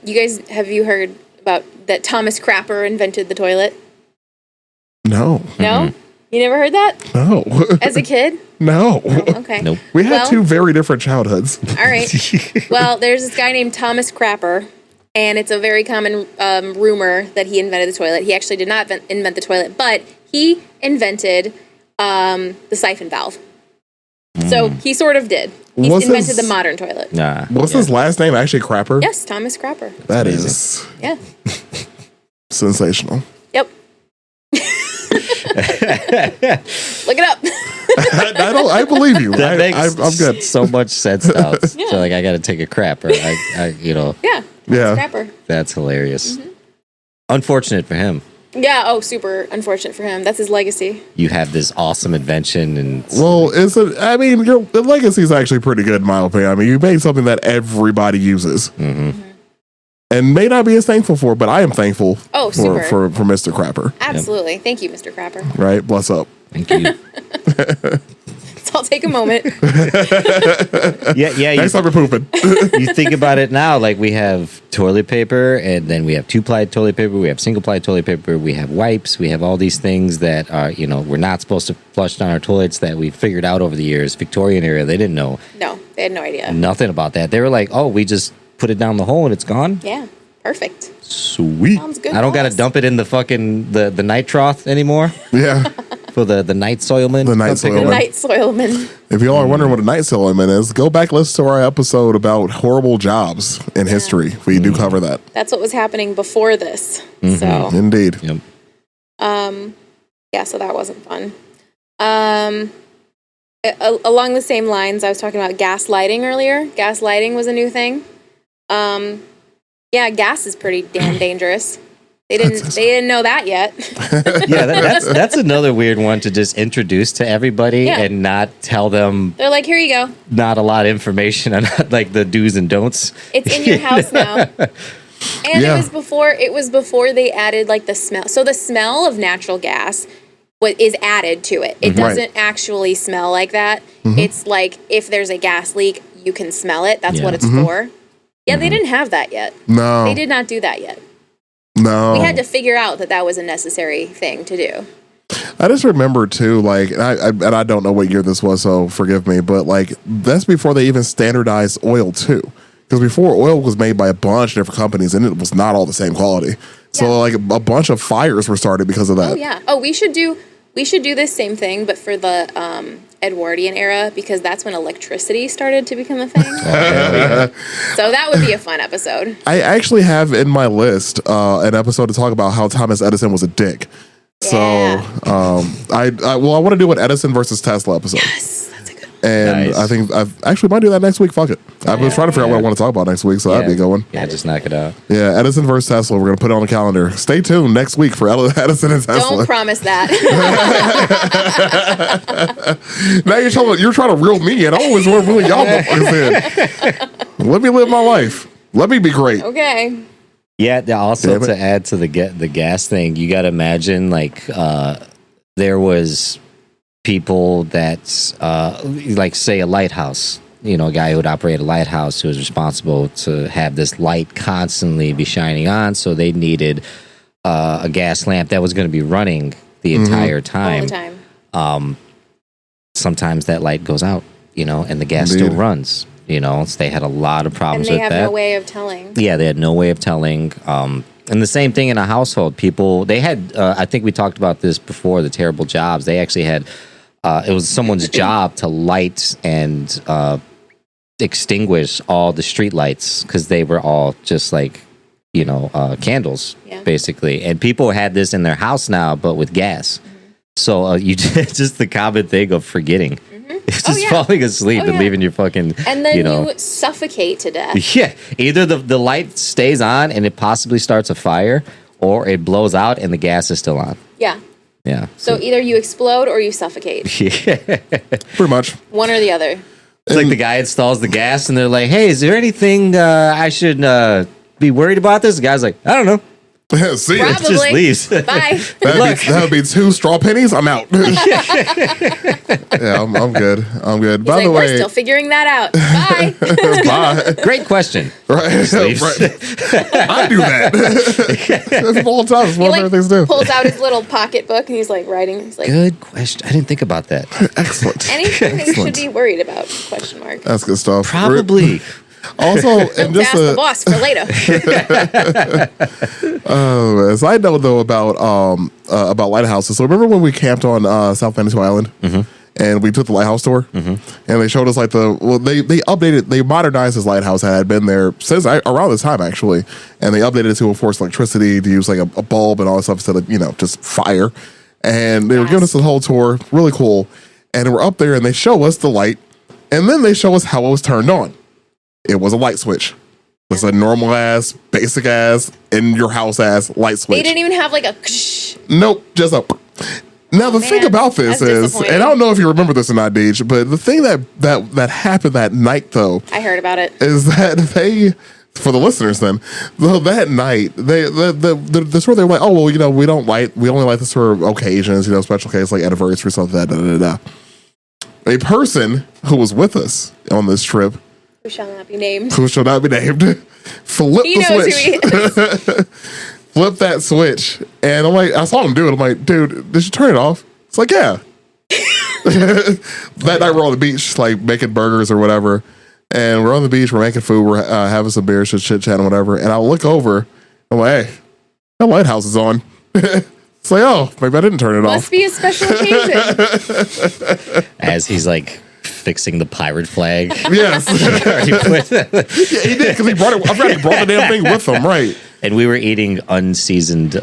you guys, have you heard about that Thomas Crapper invented the toilet? No. No? You never heard that? No. As a kid? No. Okay. Nope. We had Well- two very different childhoods. All right. Well, there's this guy named Thomas Crapper, and it's a very common rumor that he invented the toilet. He actually did not invent the toilet, but he invented the siphon valve. So he sort of did. He Was invented his- the modern toilet. Nah. What's his last name? Actually, Crapper? Yes, Thomas Crapper. That Amazing. is Yeah. sensational. Yep. Look it up. I believe you. That makes I'm good. so much sense now. Yeah. So like I got to take a crap or I Yeah. Yeah. Crapper. that's hilarious. Unfortunate for him. Yeah. Oh, super unfortunate for him. That's his legacy. You have this awesome invention and Well, the legacy is actually pretty good in my opinion. I mean, you made something that everybody uses. And may not be as thankful for, but I am thankful Oh, super. for Mr. Crapper. Absolutely. Thank you, Mr. Crapper. Right? Bless up. thank you. So I'll take a moment. yeah. Next time you're pooping. You think about it now, like we have toilet paper, and then we have 2-ply toilet paper, we have single-ply toilet paper, we have wipes, we have all these things that are, we're not supposed to flush down our toilets that we figured out over the years. Victorian era, they didn't know No, they had no idea. nothing about that. They were like, oh, we just put it down the hole and it's gone. Yeah. Perfect. Sweet. Sounds good, I don't got to boss. dump it in the fucking the night trough anymore Yeah. for the night soilman. The night Come pick it soilman. up. Night soilman. If y'all are wondering what a night soilman is, go back and listen to our episode about horrible jobs in history. We do cover that. That's what was happening before this. So, Indeed. Yep. yeah, so that wasn't fun. Along the same lines, I was talking about gas lighting earlier. Gas lighting was a new thing. Yeah, gas is pretty damn dangerous. They didn't know that yet. Yeah, that's another weird one to just introduce to everybody Yeah. and not tell them They're like, here you go. not a lot of information on like the do's and don'ts. It's in your house now. And Yeah. it was before they added like the smell. So the smell of natural gas is added to it. It Right. doesn't actually smell like that. It's like if there's a gas leak, you can smell it. That's Yeah. what it's for. Yeah, they didn't have that yet. No. They did not do that yet. No. We had to figure out that was a necessary thing to do. I just remember too, like, and I don't know what year this was, so forgive me, but like that's before they even standardized oil too, because before oil was made by a bunch of different companies and it was not all the same quality. So Yeah. like a bunch of fires were started because of that. Oh yeah. Oh, we should do this same thing, but for the Edwardian era, because that's when electricity started to become a thing. So that would be a fun episode. I actually have in my list an episode to talk about how Thomas Edison was a dick. So Yeah. I want to do an Edison versus Tesla episode. Yes, that's a good one. And Nice. I think I actually might do that next week. Fuck it. I was trying to figure out what I want to talk about next week, so that'd be a good one. Yeah, just knock it out. Yeah, Edison versus Tesla. We're gonna put it on the calendar. Stay tuned next week for Edison and Tesla. Don't promise that. Now you're trying to reel me in. I always want to reel y'all motherfuckers in. Let me live my life. Let me be great. Okay. Yeah, also Damn it. to add to the gas thing, you got to imagine like there was people that like say a lighthouse, you know, a guy who would operate a lighthouse who was responsible to have this light constantly be shining on. So they needed a gas lamp that was going to be running the entire All time. the time. Sometimes that light goes out, you know, and the gas Indeed. still runs. You know, so they had a lot of And problems they with have that. no way of telling. Yeah, they had no way of telling. And the same thing in a household. People, they had, I think we talked about this before, the terrible jobs. They actually had, it was someone's job to light and extinguish all the street lights because they were all just like, you know, candles, Yeah. basically. And people had this in their house now, but with gas. So you just the common thing of forgetting. It's just yeah. falling asleep Oh, and yeah. leaving your fucking, And then you know. you suffocate to death. Yeah, either the light stays on and it possibly starts a fire, or it blows out and the gas is still on. Yeah. Yeah. So either you explode or you suffocate. Yeah. Pretty much. One or the other. It's like the guy installs the gas and they're like, "Hey, is there anything I should be worried about this?" The guy's like, "I don't know." See, Probably. Just leaves. Bye. that would be 2 straw pennies. I'm out. Yeah, I'm good. I'm good. He's By like, the we're way, still figuring that out. Bye. bye. Great question. Right. leaves. Right. I do that. That's all the time. It's He one of like my things to do. pulls out his little pocketbook and he's like writing. He's like, Good question. I didn't think about that. Excellent. anything that you should Excellent. be worried about? Question mark. That's good stuff. Probably. Also, and Ask just the boss for later. a side note though about lighthouses. So remember when we camped on South Manitou Island, and we took the lighthouse tour, and they showed us like they updated, they modernized this lighthouse that had been there since around this time actually, and they updated it to enforce electricity to use like a bulb and all that stuff instead of just fire. And they were giving us the whole tour, really cool. And we're up there and they show us the light, and then they show us how it was turned on. It was a light switch. It's a normal ass, basic ass, in your house ass light switch. They didn't even have like a. Nope, just a. Now the thing man, about this that's is, disappointing. and I don't know if you remember this or not, Deej, but the thing that happened that night though I heard about it. is that for the listeners then, though that night the sort they were like, oh well, we only light this for occasions, special case like anniversary, something like that. A person who was with us on this trip, Who shall not be named. who shall not be named, flipped He the knows switch. who he is. Flip that switch, and I'm like, I saw him do it. I'm like, dude, did you turn it off? It's like, yeah. That night we're on the beach, like making burgers or whatever, and we're on the beach, we're making food, we're having some beers, just chit chat and whatever. And I look over, I'm like, hey, that lighthouse is on. It's like, oh, maybe I didn't turn it Must off. be a special occasion. As he's like fixing the pirate flag. Yes. Already put- Yeah, he did because he brought it. I forgot he brought the damn thing with him, right? and we were eating unseasoned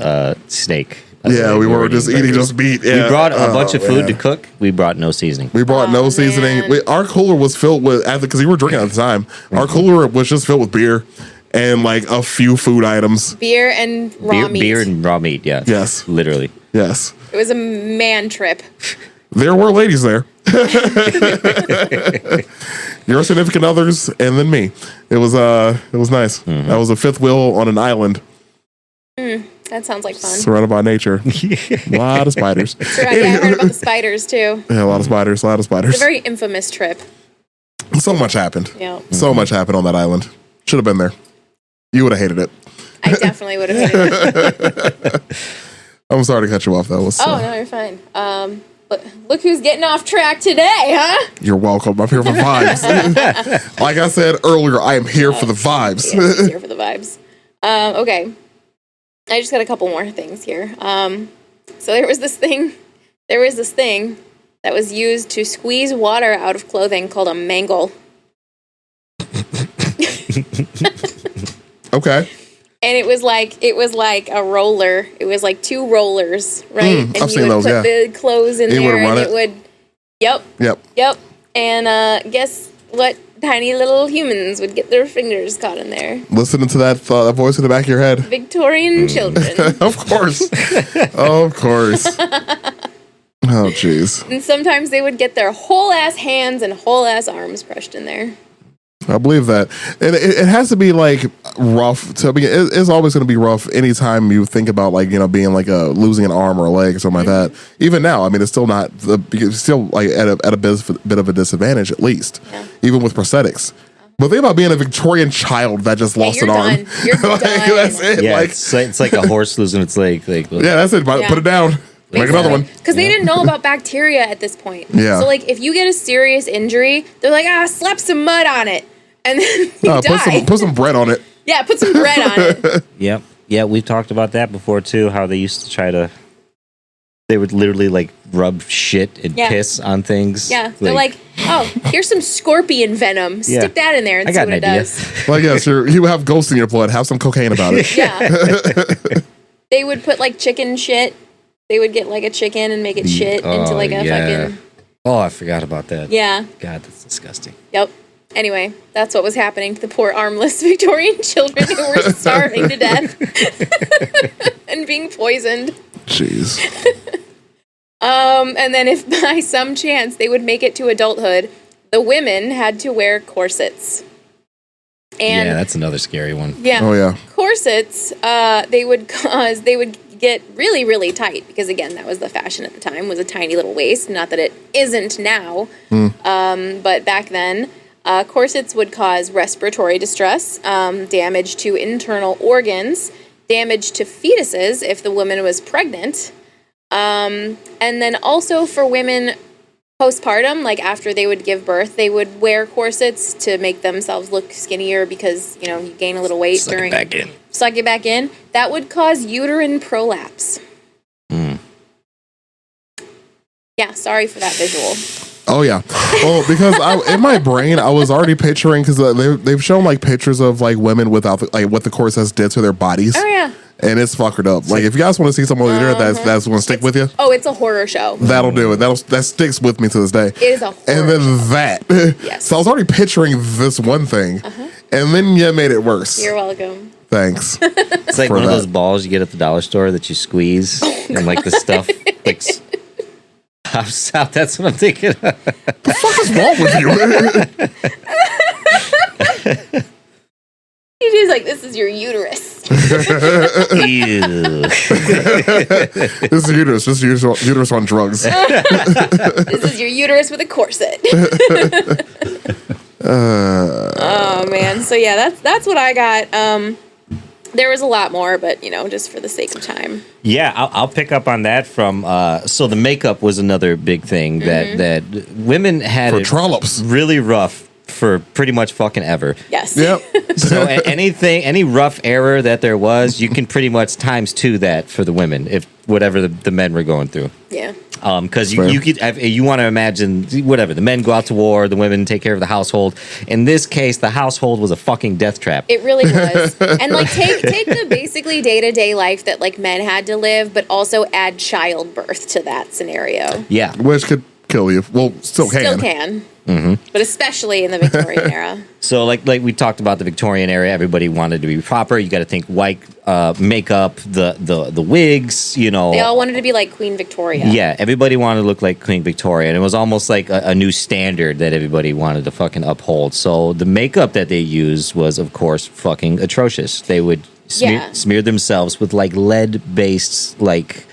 snake. Yeah, we were just eating just meat. Yeah. We brought a bunch of food man. to cook. We brought no seasoning. We brought no Oh, seasoning. man. Our cooler was filled with, because we were drinking at the time, our cooler was just filled with beer and like a few food items. Beer and raw meat. Beer and raw meat. Yeah. Yes. Literally. Yes. It was a man trip. There were ladies there. Your significant others and then me. It was nice. That was a fifth wheel on an island That sounds like fun. surrounded by nature. A lot of spiders. Yeah, I heard about the spiders too. Yeah, a lot of spiders. It's a very infamous trip. So much happened. Yeah. So much happened on that island. Should have been there. You would have hated it. I definitely would have hated it. I'm sorry to cut you off, though. Oh, no, you're fine. Look who's getting off track today, huh? You're welcome. I'm here for vibes. Like I said earlier, I am here for the vibes. Yeah, just here for the vibes. Okay. I just got a couple more things here. So there was this thing that was used to squeeze water out of clothing called a mangle. Okay. And it was like a roller. It was like two rollers, right? And I've you seen would those, put yeah. the clothes in You there would run and it? it would Yep. Yep. And guess what? Tiny little humans would get their fingers caught in there. Listening to that voice in the back of your head. Victorian children. Of course. Of course. Oh, jeez. And sometimes they would get their whole ass hands and whole ass arms crushed in there. I believe that. And it has to be like rough. It's always going to be rough anytime you think about like, being like losing an arm or a leg or something like that. Even now, I mean, it's still not, it's still like at a bit of a disadvantage at least, even with prosthetics. But think about being a Victorian child that just lost you're an arm. done. You're done. That's it. Yeah, Like, it's like a horse losing its leg. Like, yeah, that's it. Yeah. Put it down. Make another one. Because they didn't know about bacteria at this point. Yeah. So, like, if you get a serious injury, they're like, slap some mud on it. And then you die. Put some bread on it. Yeah, put some bread on it. Yep. Yeah, we've talked about that before too. How they used to they would literally like rub shit and piss on things. Yeah. They're like, here's some scorpion venom. Stick that in there and I see got what an it idea. does. Like, yes, you have ghosts in your blood. Have some cocaine about it. Yeah. They would put like chicken shit. They would get like a chicken and make it shit into like a fucking. Oh, I forgot about that. Yeah. God, that's disgusting. Yep. Anyway, that's what was happening to the poor armless Victorian children who were starving to death and being poisoned. Jeez. And then if by some chance they would make it to adulthood, the women had to wear corsets. And Yeah, that's another scary one. yeah, Oh, yeah. corsets, they would get really, really tight because again, that was the fashion at the time, was a tiny little waist. Not that it isn't now, but back then, corsets would cause respiratory distress, damage to internal organs, damage to fetuses if the woman was pregnant, and then also for women postpartum, like after they would give birth, they would wear corsets to make themselves look skinnier because, you gain a little weight Suck it back in. Suck it back in. That would cause uterine prolapse. Yeah, sorry for that visual. Oh, yeah. Well, because in my brain, I was already picturing, because they've shown like pictures of like women without like what the corsets did to their bodies. Oh, yeah. And it's fuckered up. Like, if you guys want to see something on the internet that's going to stick with you, Oh, it's a horror show. that'll do it. That sticks with me to this day. It is a horror And then show. that. Yes. So I was already picturing this one thing. And then you made it worse. You're welcome. Thanks. It's like For one of that. those balls you get at the dollar store that you squeeze and like the stuff like pops out. That's what I'm thinking of. What is wrong with you? He's just like, this is your uterus. Ew. This is uterus. Just uterus on drugs. This is your uterus with a corset. Oh, man. So, yeah, that's what I got. There was a lot more, but, just for the sake of time. Yeah, I'll pick up on that from. So the makeup was another big thing that women had For it trollops. really rough for pretty much fucking ever. Yes. Yep. So any rough error that there was, you can pretty much times 2 that for the women, if whatever the men were going through. Yeah. Because you want to imagine whatever, the men go out to war, the women take care of the household. In this case, the household was a fucking death trap. It really was. And like take the basically day-to-day life that like men had to live, but also add childbirth to that scenario. Yeah. Which could kill you. Well, still can. Still can. But especially in the Victorian era. So like we talked about the Victorian era, everybody wanted to be proper. You got to think white makeup, the wigs, you know. They all wanted to be like Queen Victoria. Yeah, everybody wanted to look like Queen Victoria, and it was almost like a new standard that everybody wanted to fucking uphold. So the makeup that they used was, of course, fucking atrocious. They would smear themselves with like lead-based like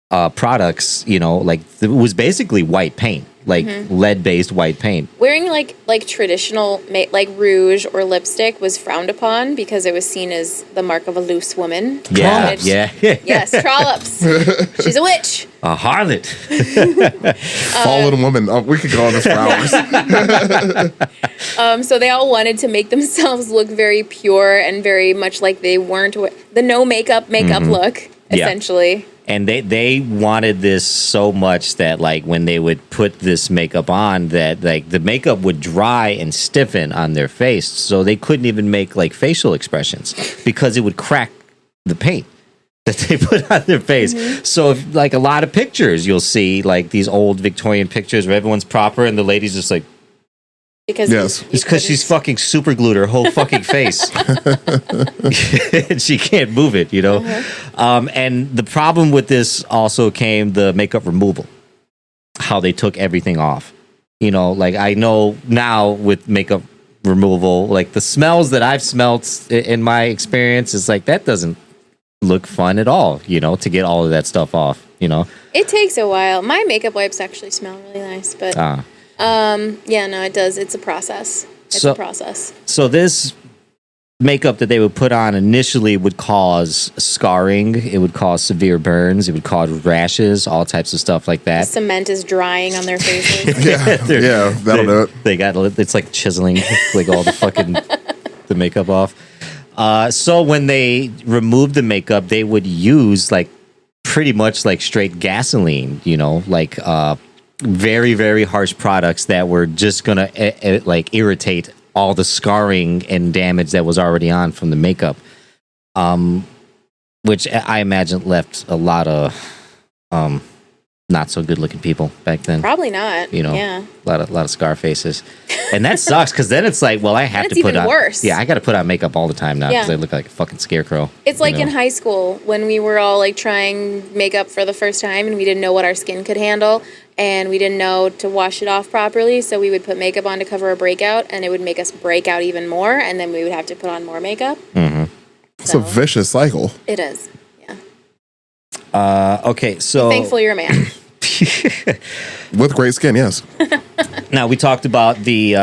products, you know, like it was basically white paint, like lead-based white paint. Wearing like traditional like rouge or lipstick was frowned upon because it was seen as the mark of a loose woman. Yeah, Which- yeah. Yes, trollops. She's a witch. A harlot. Fallen woman. We could go on this for hours. So they all wanted to make themselves look very pure and very much like they weren't the no makeup look, essentially. And they wanted this so much that like when they would put this makeup on, that like the makeup would dry and stiffen on their face, so they couldn't even make like facial expressions because it would crack the paint that they put on their face. So if, like a lot of pictures you'll see like these old Victorian pictures where everyone's proper and the lady's just like, Because Yes. it's because she's fucking super glued her whole fucking face. And she can't move it, you know? And the problem with this also came the makeup removal. How they took everything off. You know, like I know now with makeup removal, like the smells that I've smelt in my experience is like that doesn't look fun at all, you know, to get all of that stuff off, you know? It takes a while. My makeup wipes actually smell really nice, but yeah, no, it does. It's a process. It's a process. So this makeup that they would put on initially would cause scarring. It would cause severe burns. It would cause rashes, all types of stuff like that. Cement is drying on their faces. Yeah, that'll do it. They got it's like chiseling, like all the fucking the makeup off. So when they removed the makeup, they would use like pretty much like straight gasoline, you know, like very, very harsh products that were just gonna like irritate all the scarring and damage that was already on from the makeup, which I imagine left a lot of not so good looking people back then. Probably not. You know, Yeah. a lot of scar faces, and that sucks because then it's like, well, I have to it's put even on. worse. Yeah, I got to put on makeup all the time now because Yeah. I look like a fucking scarecrow. It's like you know? in high school when we were all like trying makeup for the first time and we didn't know what our skin could handle and we didn't know to wash it off properly. So we would put makeup on to cover a breakout and it would make us break out even more. And then we would have to put on more makeup. It's a vicious cycle. It is. Yeah. Okay, so Thankfully, you're a man. With great skin, yes. now we talked about the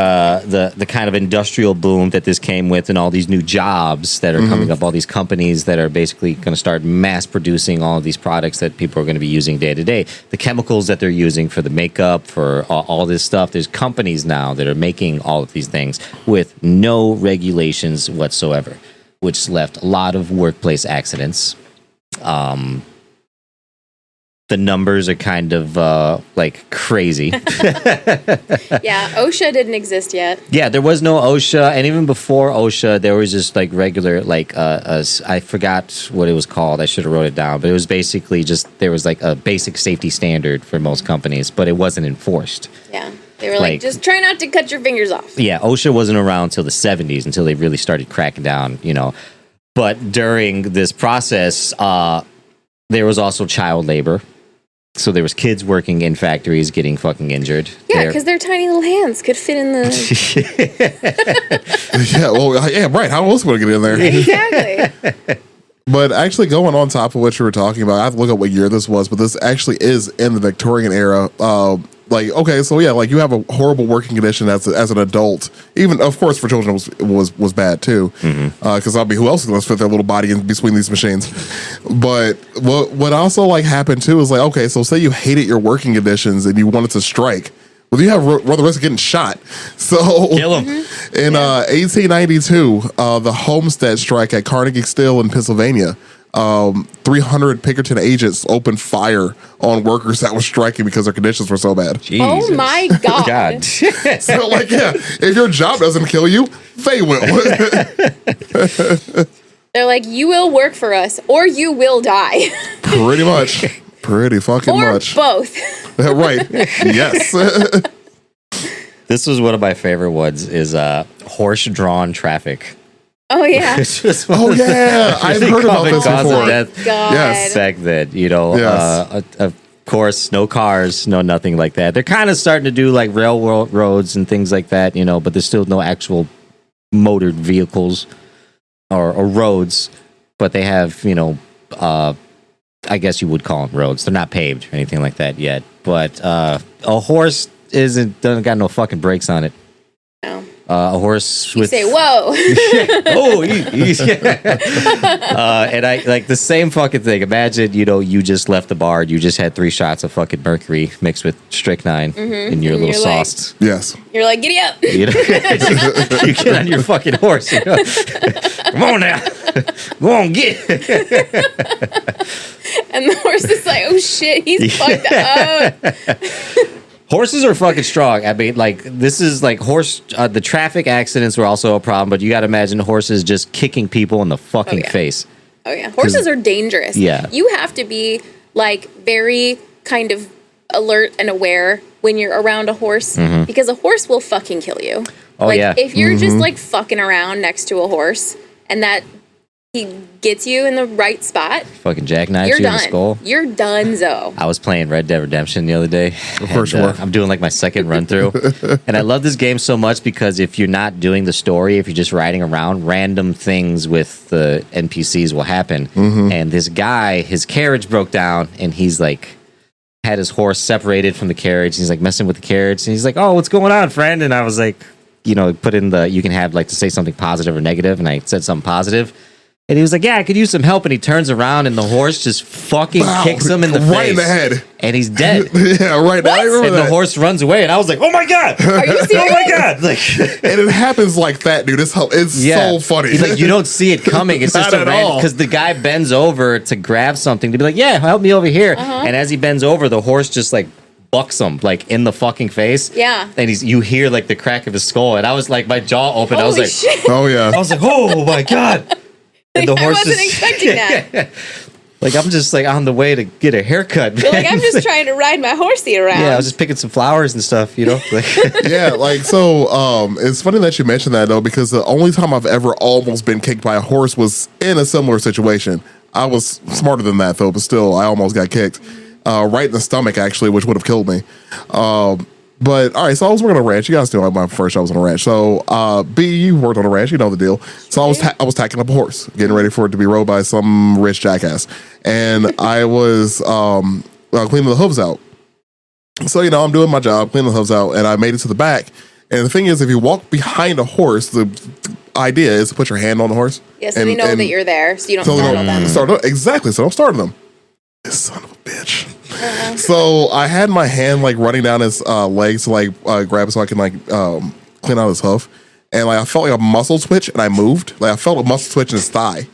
kind of industrial boom that this came with, and all these new jobs that are coming up, all these companies that are basically going to start mass producing all of these products that people are going to be using day to day. The chemicals that they're using for the makeup, for all this stuff. There's companies now that are making all of these things with no regulations whatsoever, which left a lot of workplace accidents. The numbers are kind of like crazy. Yeah. OSHA didn't exist yet. Yeah, there was no OSHA, and even before OSHA, there was just like regular, like I forgot what it was called. I should have wrote it down, but it was basically just there was like a basic safety standard for most companies, but it wasn't enforced. Yeah. They were like, just try not to cut your fingers off. Yeah, OSHA wasn't around until the 70s until they really started cracking down, you know. But during this process, there was also child labor. So there was kids working in factories getting fucking injured. Yeah, because their tiny little hands could fit in the... Yeah, well, yeah, right. How else would I get in there? Exactly. But actually, going on top of what you were talking about, I have to look up what year this was, but this actually is in the Victorian era. Like, okay, so yeah, like you have a horrible working condition as an adult. Even, of course, for children was bad too, because I mean, who else is going to fit their little body in between these machines? But what also like happened too is like, okay, so say you hated your working conditions and you wanted to strike. Well, you have run the risk of getting shot. So Kill him. in 1892, the Homestead strike at Carnegie Steel in Pennsylvania, 300 Pinkerton agents opened fire on workers that were striking because their conditions were so bad. Jesus. Oh my God. God. So, like, yeah, if your job doesn't kill you, they will. They're like, you will work for us or you will die. Pretty much. Pretty fucking or much. both. Right. Yes. This was one of my favorite ones is horse-drawn traffic. Oh, yeah. It's just Oh, yeah. I've heard about common this cause before. of death God. Yes. back then, you know. Yes. Of course, no cars, no nothing like that. They're kind of starting to do like railroad roads and things like that, you know, but there's still no actual motored vehicles or roads. But they have, you know, I guess you would call them roads. They're not paved or anything like that yet. But a horse doesn't got no fucking brakes on it. No. A horse You with say, whoa. oh, and I like the same fucking thing. Imagine, you know, you just left the bar, you just had 3 shots of fucking mercury mixed with strychnine in your And little you're like- sauce. Yes. You're like, giddy up. You know, you get on your fucking horse. You know? Come on now, go on, get. And the horse is like, oh shit, he's fucked up. Horses are fucking strong. I mean, like this is like horse. The traffic accidents were also a problem, but you got to imagine horses just kicking people in the fucking yeah. face. Oh yeah, horses are dangerous. Yeah. You have to be like very kind of alert and aware when you're around a horse because a horse will fucking kill you. Oh, like yeah. if you're just like fucking around next to a horse and that he gets you in the right spot, Fucking jackknife you're you in the done. skull. You're donezo. I was playing Red Dead Redemption the other day. For and, sure. I'm doing like my second run through. And I love this game so much because if you're not doing the story, if you're just riding around, random things with the NPCs will happen. And this guy, his carriage broke down and he's like, had his horse separated from the carriage. He's like messing with the carriage. And he's like, oh, what's going on, friend? And I was like, you know, put in you can have like to say something positive or negative. And I said something positive. And he was like, yeah, I could use some help. And he turns around and the horse just fucking Wow. kicks him in the face. Right in the head. And he's dead. Yeah, right. I remember And that. the horse runs away. And I was like, oh my God. Are you Oh serious? my God. Like, And it happens like that, dude. It's so funny. He's like, you don't see it coming. It's just Not a at random, all. because the guy bends over to grab something to be like, yeah, help me over here. And as he bends over, the horse just like bucks him like in the fucking face. Yeah. And you hear like the crack of his skull. And I was like, my jaw opened. I was Holy like, shit. Oh, yeah. I was like, oh my God. And the I horse wasn't just- expecting that. Like I'm just like on the way to get a haircut. You're like, man. I'm just trying to ride my horsey around. Yeah, I was just picking some flowers and stuff, you know. Like, Yeah, like, so it's funny that you mentioned that, though, because the only time I've ever almost been kicked by a horse was in a similar situation. I was smarter than that, though, but still, I almost got kicked right in the stomach, actually, which would have killed me. But all right, so I was working on a ranch. You guys know my first job was on a ranch. So B, you worked on a ranch, you know the deal. So I was tacking up a horse, getting ready for it to be rode by some rich jackass, and I was cleaning the hooves out. So you know I'm doing my job, cleaning the hooves out, and I made it to the back. And the thing is, if you walk behind a horse, the idea is to put your hand on the horse. Yeah, so they know that you're there, so you don't startle them. Exactly, so don't startle them. This son of a bitch. So I had my hand like running down his legs to like grab it so I can like clean out his hoof, and like I felt like a muscle twitch, and I moved. Like I felt a muscle twitch in his thigh,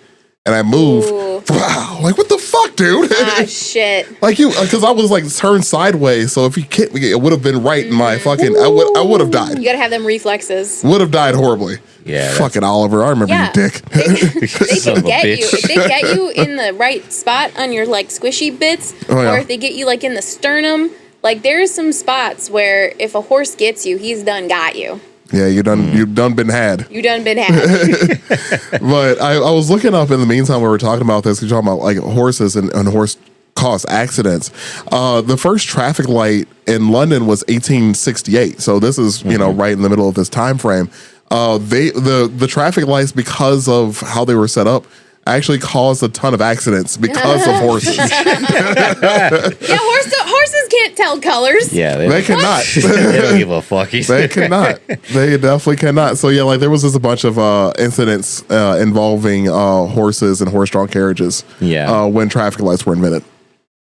and I moved. Ooh. Wow, like what the fuck, dude? Ah, shit. Like because I was like turned sideways, so if you kicked me, it would have been right in my fucking. I would have died. You gotta have them reflexes. Would have died horribly. Yeah, fucking Oliver, I remember Yeah. you, dick. They Son of can a get you. bitch. If they get you in the right spot on your like squishy bits, Oh, yeah. or if they get you like in the sternum, like there's some spots where if a horse gets you, he's done got you. Yeah, you've done been had. You done been had. But I was looking up in the meantime we were talking about this. We're talking about like horses and horse caused accidents. The first traffic light in London was 1868. So this is you know right in the middle of this time frame. The traffic lights, because of how they were set up, actually caused a ton of accidents because of horses. Yeah, horses can't tell colors. yeah, They cannot. they don't give a fuck. They cannot. They definitely cannot. So yeah, like there was just a bunch of incidents involving horses and horse-drawn carriages. Yeah. When traffic lights were invented.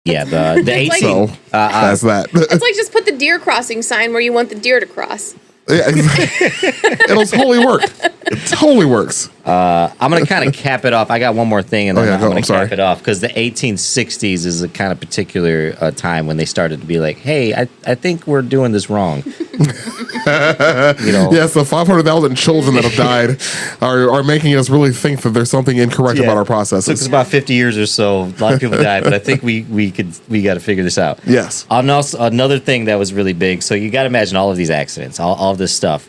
Yeah, the 18. like- So that's that. It's like just put the deer crossing sign where you want the deer to cross. Yeah, it'll totally work. It totally works. I'm going to kind of cap it off. I got one more thing, and then yeah, I'm go. going I'm to sorry. cap it off because the 1860s is a kind of particular time when they started to be like, hey, I think we're doing this wrong. Yes, the 500,000 children that have died are making us really think that there's something incorrect about our Took us processes. about 50 years or so. A lot of people died, but I think we got to figure this out. Yes. Another thing that was really big. So you got to imagine all of these accidents, all of this stuff.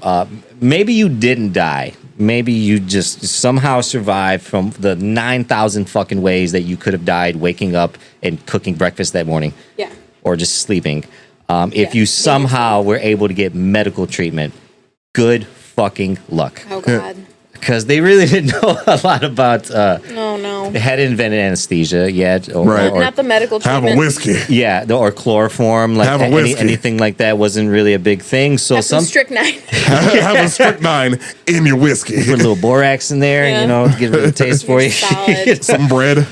Maybe you didn't die. Maybe you just somehow survived from the 9,000 fucking ways that you could have died waking up and cooking breakfast that morning. Yeah. Or just sleeping. If Yeah, you somehow were able to get medical treatment, good fucking luck. Oh God. Because they really didn't know a lot about. Oh no. They hadn't invented anesthesia yet, or, Right. or Not the medical Have treatment. a whiskey. yeah, or chloroform, like Have a whiskey. anything like that wasn't really a big thing. So Have some some strychnine. Have a strychnine in your whiskey. put a little borax in there, Yeah. you know, get rid of the taste for you. Solid. Some bread.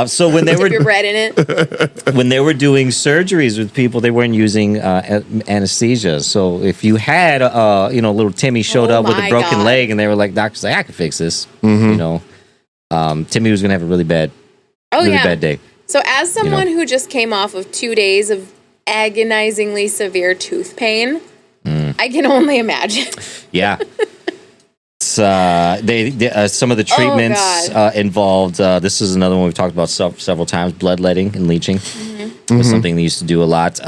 So when they Dip your were bread in it. when they were doing surgeries with people, they weren't using anesthesia. So if you had little Timmy showed Oh up with a my broken God. leg, and they were like, doctor's like, I can fix this. Mm-hmm. You know, Timmy was gonna have a really bad Oh day. So as someone who just came off of 2 days of agonizingly severe tooth pain, I can only imagine. Yeah. They some of the treatments God. involved. This is another one we've talked about several times. Bloodletting and leaching was something they used to do a lot.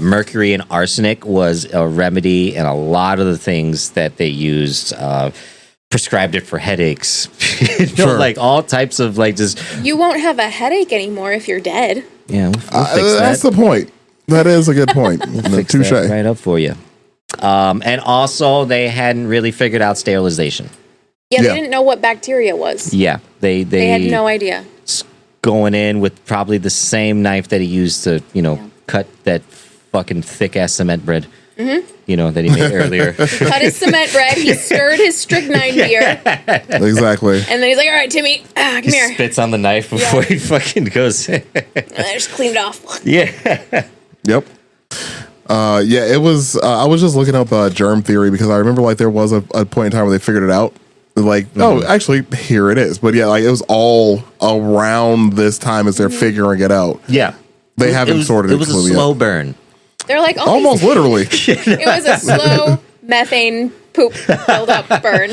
Mercury and arsenic was a remedy, and a lot of the things that they used prescribed it for headaches. Sure. Like all types of like just You won't have a headache anymore if you're dead. we'll fix That's that. the point. That is a good point. Fix Touche. that right up for you. And also, they hadn't really figured out sterilization. Yeah, Yeah. they didn't know what bacteria was. Yeah, they They had no idea. going in with probably the same knife that he used to, cut that fucking thick ass cement bread. That he made earlier. Cut his cement bread. He stirred his strychnine beer, Exactly. and then he's like, "All right, Timmy, come He here." spits on the knife before he fucking goes. And I just cleaned it off. Yeah. Yep. Yeah, it was. I was just looking up germ theory because I remember like there was a point in time where they figured it out. Like, oh, actually, here it is. But yeah, like it was all around this time as they're figuring it out. Yeah. They haven't sorted it. It was a completely slow yet. burn. They're like, "Oh, Almost literally. it was a slow methane poop buildup burn."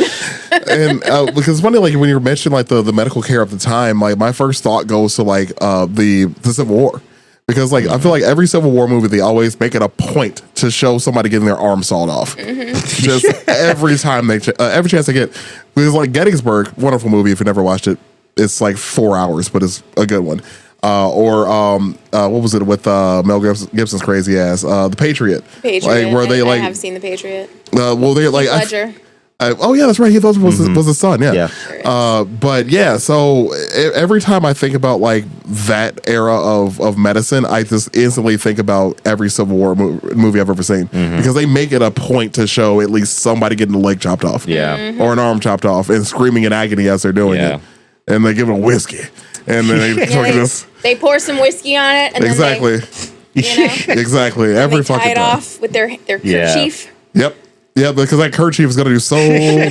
And because it's funny, like when you mentioned like the medical care of the time, like my first thought goes to like the Civil War. Because like I feel like every Civil War movie they always make it a point to show somebody getting their arm sawed off. Just every time every chance they get. Because like Gettysburg, wonderful movie. If you never watched it, it's like 4 hours, but it's a good one. What was it with Mel Gibson's crazy ass? The Patriot. Patriot. Like where they I have seen the Patriot. well they like Ledger. oh yeah, that's right. He thought was his son. Yeah. Yeah. But yeah. So every time I think about like that era of medicine, I just instantly think about every Civil War movie I've ever seen because they make it a point to show at least somebody getting a leg chopped off, Yeah. or an arm chopped off, and screaming in agony as they're doing Yeah. it, and they give it a whiskey, and then they Yeah, this they pour some whiskey on it, and exactly, then exactly they every tie fucking it time. off with their Yeah. kerchief. Yep. Yeah, because that kerchief is going to do so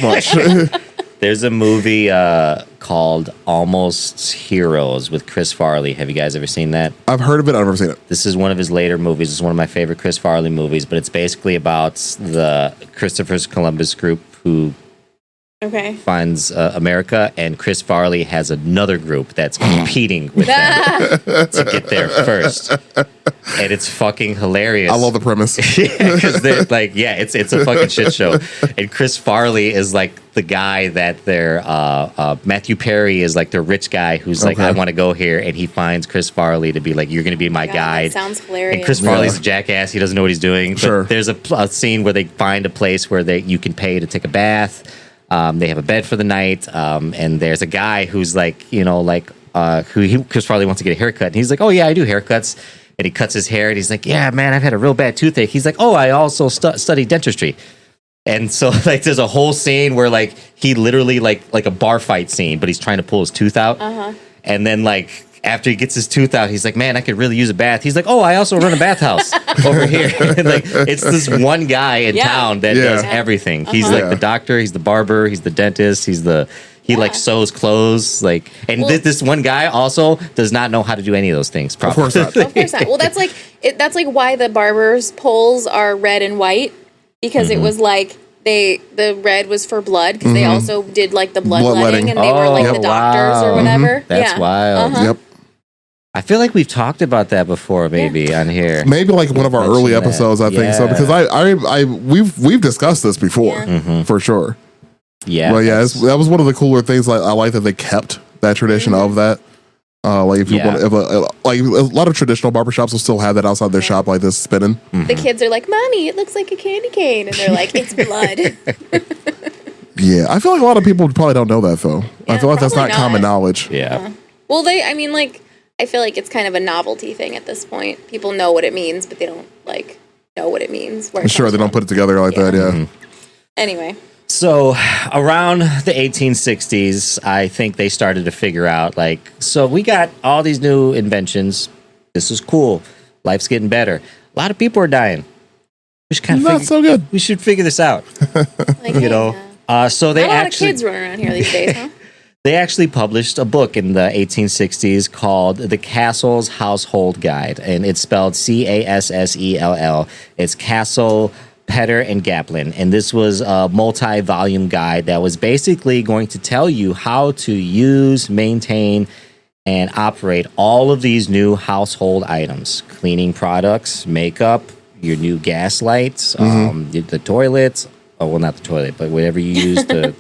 much. There's a movie called Almost Heroes with Chris Farley. Have you guys ever seen that? I've heard of it. I've never seen it. This is one of his later movies. It's one of my favorite Chris Farley movies, but it's basically about the Christopher Columbus group who Okay. finds America, and Chris Farley has another group that's competing with them to get there first. And it's fucking hilarious. I love the premise. Because they're like, yeah, it's a fucking shit show. And Chris Farley is like the guy that they're Matthew Perry is like the rich guy who's like, Okay. I want to go here, and he finds Chris Farley to be like, you're gonna be my God, guide. that sounds hilarious. And Chris Farley's a jackass. He doesn't know what he's doing. But Sure. there's a scene where they find a place where you can pay to take a bath. They have a bed for the night, and there's a guy who's like, Chris Farley wants to get a haircut, and he's like, oh yeah, I do haircuts, and he cuts his hair, and he's like, yeah, man, I've had a real bad toothache. He's like, oh, I also study dentistry, and so like there's a whole scene where like he literally like a bar fight scene, but he's trying to pull his tooth out, and then like after he gets his tooth out, he's like, man, I could really use a bath. He's like, oh, I also run a bathhouse over here. Like, it's this one guy in town that does everything. He's like the doctor, he's the barber, he's the dentist, he like sews clothes, like, and this one guy also does not know how to do any of those things properly. Of course not. Of course not. Well, that's like why the barber's poles are red and white, because it was like the red was for blood, because they also did like the bloodletting, and they were like the doctors or whatever. That's wild. Yep. I feel like we've talked about that before, maybe on here. Maybe like one of our early Mention that. episodes, I think so, because we've discussed this before for sure. Yeah, But yeah, that was one of the cooler things. I like that they kept that tradition of that. Like if you want, like a lot of traditional barbershops will still have that outside their shop, like this spinning. The kids are like, "Mommy, it looks like a candy cane," and they're like, "It's blood." Yeah, I feel like a lot of people probably don't know that though. I Yeah, feel like that's not probably common not. knowledge. yeah. Well, I feel like it's kind of a novelty thing at this point. People know what it means, but they don't like know what it means. Where it Sure, comes they don't from. put it together like that. Yeah. Anyway, So around the 1860s, I think they started to figure out, like, so we got all these new inventions. This is cool. Life's getting better. A lot of people are dying. We should kind of Not so good. We should figure this out. like, You know. So they not a lot of actually kids running around here these days, huh? they actually published a book in the 1860s called The Castle's Household Guide, and it's spelled Cassell. It's Castle, Petter, and Gaplin, and this was a multi-volume guide that was basically going to tell you how to use, maintain, and operate all of these new household items: cleaning products, makeup, your new gas lights, the toilets. Oh, well, not the toilet, but whatever you use to.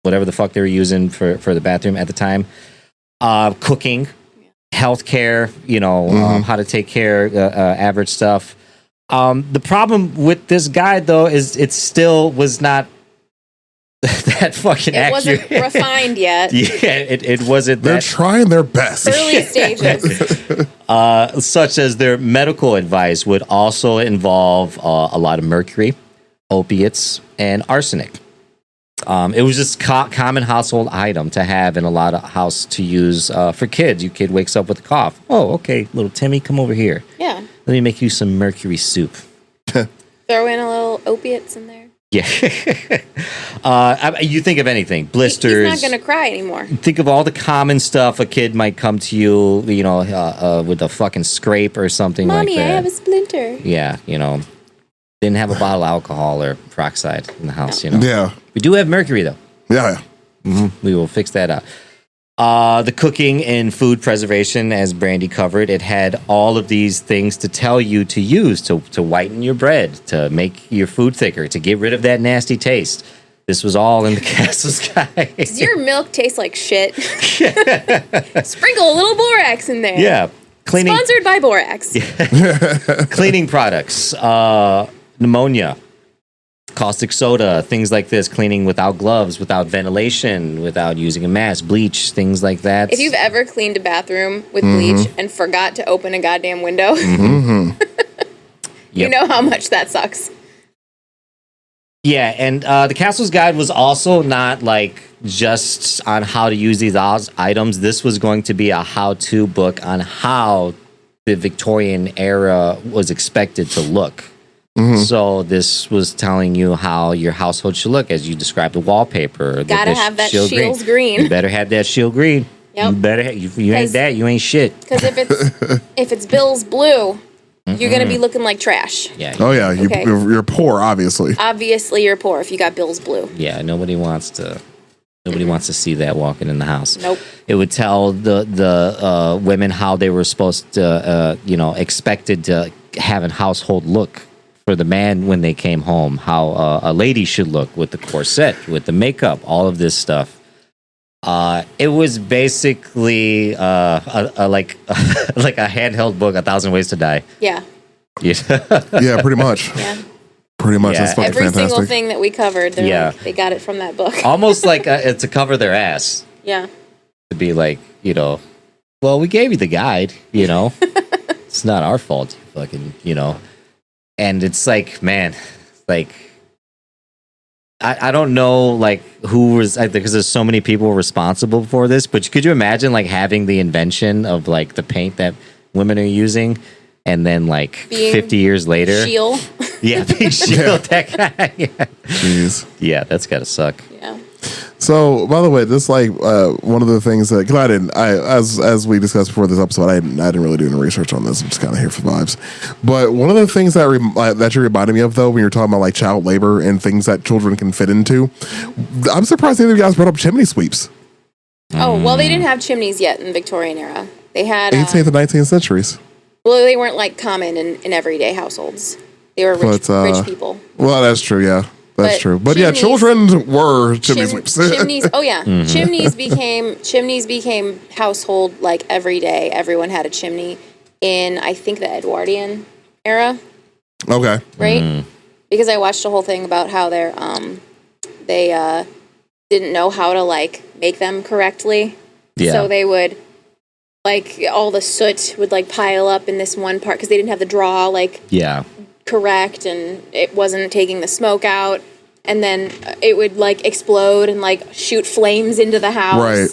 Whatever the fuck they were using for the bathroom at the time. Cooking, healthcare, how to take care, average stuff. The problem with this guide, though, is it still was not that fucking It accurate. wasn't refined yet. Yeah, it wasn't They're that, trying their best. Early stages. such as their medical advice would also involve a lot of mercury, opiates, and arsenic. It was just common household item to have in a lot of house to use for kids. Your kid wakes up with a cough. Oh, okay, little Timmy, come over here. Yeah. Let me make you some mercury soup. Throw in a little opiates in there. Yeah. You think of anything, blisters. He's not going to cry anymore. Think of all the common stuff a kid might come to you, with a fucking scrape or something Mommy, like that. I have a splinter. Yeah, didn't have a bottle of alcohol or peroxide in the house, Yeah. We do have mercury, though. Yeah. We will fix that up. The cooking and food preservation, as Brandy covered, it had all of these things to tell you to use to whiten your bread, to make your food thicker, to get rid of that nasty taste. This was all in the Castle's Guide. Does your milk taste like shit? Sprinkle a little borax in there. Yeah. Cleaning, Sponsored by borax. cleaning products, pneumonia, caustic soda, things like this, cleaning without gloves, without ventilation, without using a mask, bleach, things like that. If you've ever cleaned a bathroom with bleach and forgot to open a goddamn window, you know how much that sucks. Yeah, and the Castle's Guide was also not like just on how to use these items. This was going to be a how-to book on how the Victorian era was expected to look. So this was telling you how your household should look, as you described the wallpaper. Gotta have that Shields green. You better have that Shield green. Yep. You better. You ain't that. You ain't shit. Because if it's Bill's blue, you're gonna be looking like trash. Yeah. Oh yeah. Okay. You're poor, obviously. Obviously, you're poor if you got Bill's blue. Yeah. Nobody wants to see that walking in the house. Nope. It would tell the women how they were supposed to, expected to have a household look for the man when they came home. How a lady should look with the corset, with the makeup, all of this stuff. It was basically like a handheld book, 1,000 Ways to Die. Yeah. Yeah. Yeah, pretty much. Yeah. Pretty much. Yeah. That's fucking Every fantastic. single thing that we covered, Yeah. they got it from that book. Almost like to cover their ass. Yeah. To be like, well, we gave you the guide, It's not our fault, you fucking, And it's like, man, like, I don't know like who was because there's so many people responsible for this, but could you imagine like having the invention of like the paint that women are using, and then like Being 50 years later, Shield. yeah, being Shield, that guy, yeah. Jeez. Yeah, that's gotta suck. Yeah. So, by the way, this like one of the things that because as we discussed before this episode, I didn't really do any research on this. I'm just kind of here for vibes. But one of the things that that you reminded me of, though, when you're talking about like child labor and things that children can fit into, I'm surprised neither of you guys brought up chimney sweeps. Oh, well, they didn't have chimneys yet in the Victorian era. They had 18th and 19th centuries. well, they weren't like common in everyday households. They were rich people. Well, that's true. Yeah. That's But true. But yeah, chimneys- children were chimney sweeps. Chimneys. Oh yeah, chimneys became household like every day. Everyone had a chimney in I think the Edwardian era, Okay. right? Because I watched a whole thing about how they didn't know how to like make them correctly. Yeah. So they would like all the soot would like pile up in this one part because they didn't have the draw like Yeah. correct and it wasn't taking the smoke out, and then it would like explode and like shoot flames into the house. Right.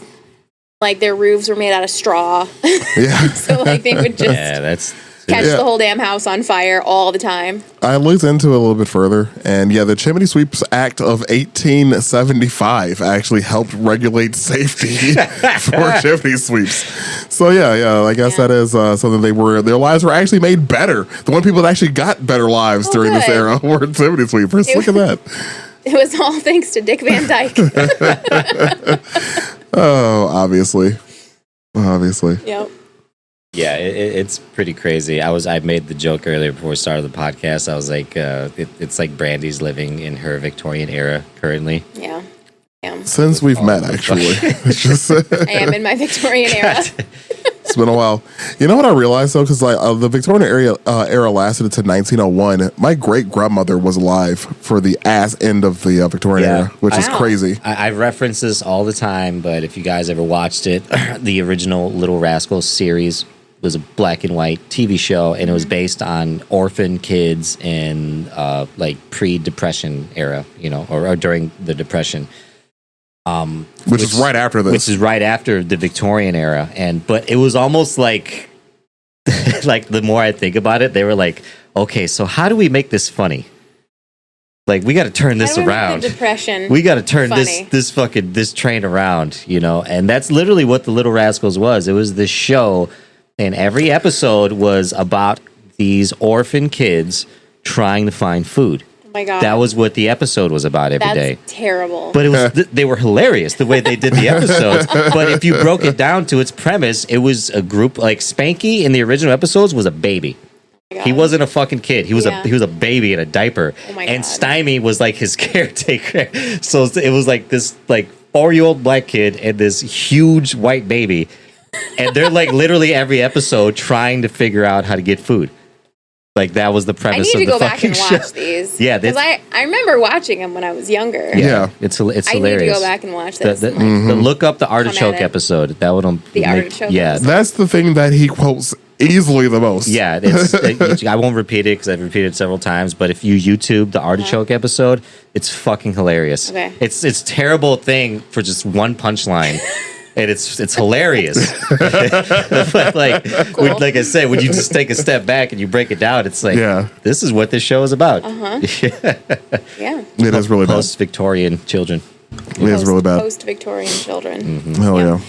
Like their roofs were made out of straw. Yeah. So like they would just Yeah, that's catch Yeah. the whole damn house on fire all the time. I looked into it a little bit further, and yeah, the Chimney Sweeps Act of 1875 actually helped regulate safety for chimney sweeps. So yeah, I guess Yeah. that is something their lives were actually made better. The one people that actually got better lives during this good. era were chimney sweepers. Look at that. It was all thanks to Dick Van Dyke. Oh, obviously. Yep. Yeah, it's pretty crazy. I made the joke earlier before we started the podcast. I was like, it's like Brandy's living in her Victorian era currently. Yeah. Yeah. Since we've met, actually. It's just I am in my Victorian era. it's been a while. You know what I realized though, because like the Victorian era lasted until 1901. My great grandmother was alive for the ass end of the Victorian Yeah. era, which is Wow. crazy. I reference this all the time, but if you guys ever watched it, the original Little Rascals series was a black and white TV show, and it was based on orphan kids in like pre-Depression era, or during the Depression. Which is right after this. Which is right after the Victorian era, but it was almost like, like the more I think about it, they were like, okay, so how do we make this funny? Like we got to turn this How do we make around. the Depression. We got to turn funny? this train around, and that's literally what the Little Rascals was. It was this show, and every episode was about these orphan kids trying to find food. Oh my god. That was what the episode was about every day. That's terrible. But it was they were hilarious the way they did the episodes. But if you broke it down to its premise, it was a group like Spanky in the original episodes was a baby. Oh my He God. wasn't a fucking kid. He was Yeah. he was a baby in a diaper. Oh my and God. Stymie was like his caretaker. So it was like this like 4-year-old black kid and this huge white baby. And they're like literally every episode trying to figure out how to get food. Like that was the I premise need of to the go back fucking and show. watch these. Yeah, because that's- I remember watching them when I was younger. Yeah. It's I hilarious. need to go back and watch The, this. the, and, like, Mm-hmm. the look up the artichoke it. episode. That would The artichoke yeah. episode. That's the thing that he quotes easily the most. Yeah, I won't repeat it because I've repeated it several times. But if you YouTube the artichoke episode, it's fucking hilarious. Okay. It's terrible thing for just one punchline, and it's hilarious. But Cool. like I said, when you just take a step back and you break it down, it's like, Yeah. this is what this show is about. Yeah. It is really bad. Post Victorian children. It is really bad. Post-Victorian children. Mm-hmm. Hell Yeah. yeah.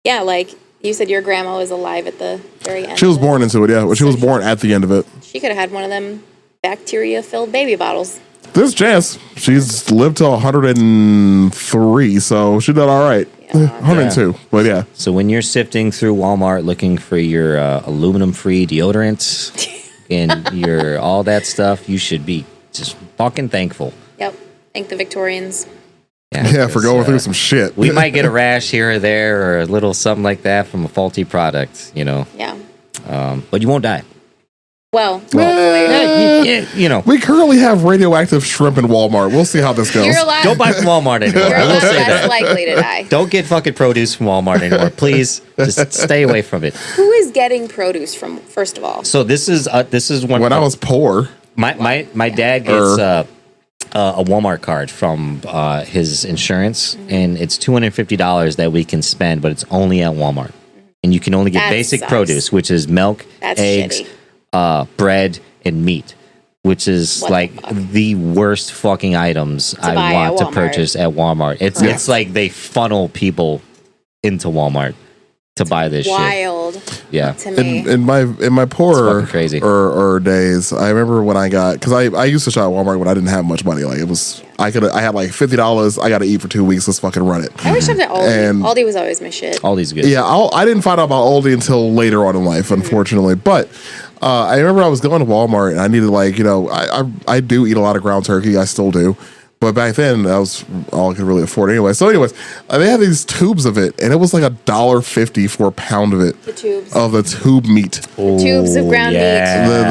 Yeah, like you said, your grandma was alive at the very end. She was of it. born into it, yeah. Well, she was born at the end of it. She could have had one of them bacteria-filled baby bottles. There's a chance. She's lived till 103, so she did all right. Yeah. 102, but yeah. So when you're sifting through Walmart looking for your aluminum-free deodorant and your all that stuff, you should be just fucking thankful. Yep. Thank the Victorians. Yeah, for because, going through some shit. we might get a rash here or there or a little something like that from a faulty product, Yeah. but you won't die. Well, Yeah, We currently have radioactive shrimp in Walmart. We'll see how this goes. you're alive. don't buy from Walmart anymore. You're I a will lot say less that. likely to die. Don't get fucking produce from Walmart anymore. Please, just stay away from it. Who is getting produce from? First of all, So this is one. When I was poor, my dad gets a Walmart card from his insurance, and it's $250 that we can spend, but it's only at Walmart, and you can only get That basic sucks. produce, which is milk, That's eggs, bread, and meat, which is What the like fuck? the worst fucking items buy I at want to Walmart. purchase at Walmart. It's like they funnel people into Walmart to buy this shit. Wild Yeah. to me. In my poorer fucking crazy. or days, I remember when I got, because I used to shop at Walmart when I didn't have much money. Like it was, I had like $50. I got to eat for 2 weeks. Let's fucking run it. I always shopped at Aldi. And- Aldi was always my shit. All these good. Yeah, I didn't find out about Aldi until later on in life, unfortunately. But I remember I was going to Walmart and I needed I do eat a lot of ground turkey. I still do. But back then, that was all I could really afford anyway. So anyways, they had these tubes of it, and it was like $1.50 for a pound of it. The tubes. Of the tube meat. Tubes of ground meat.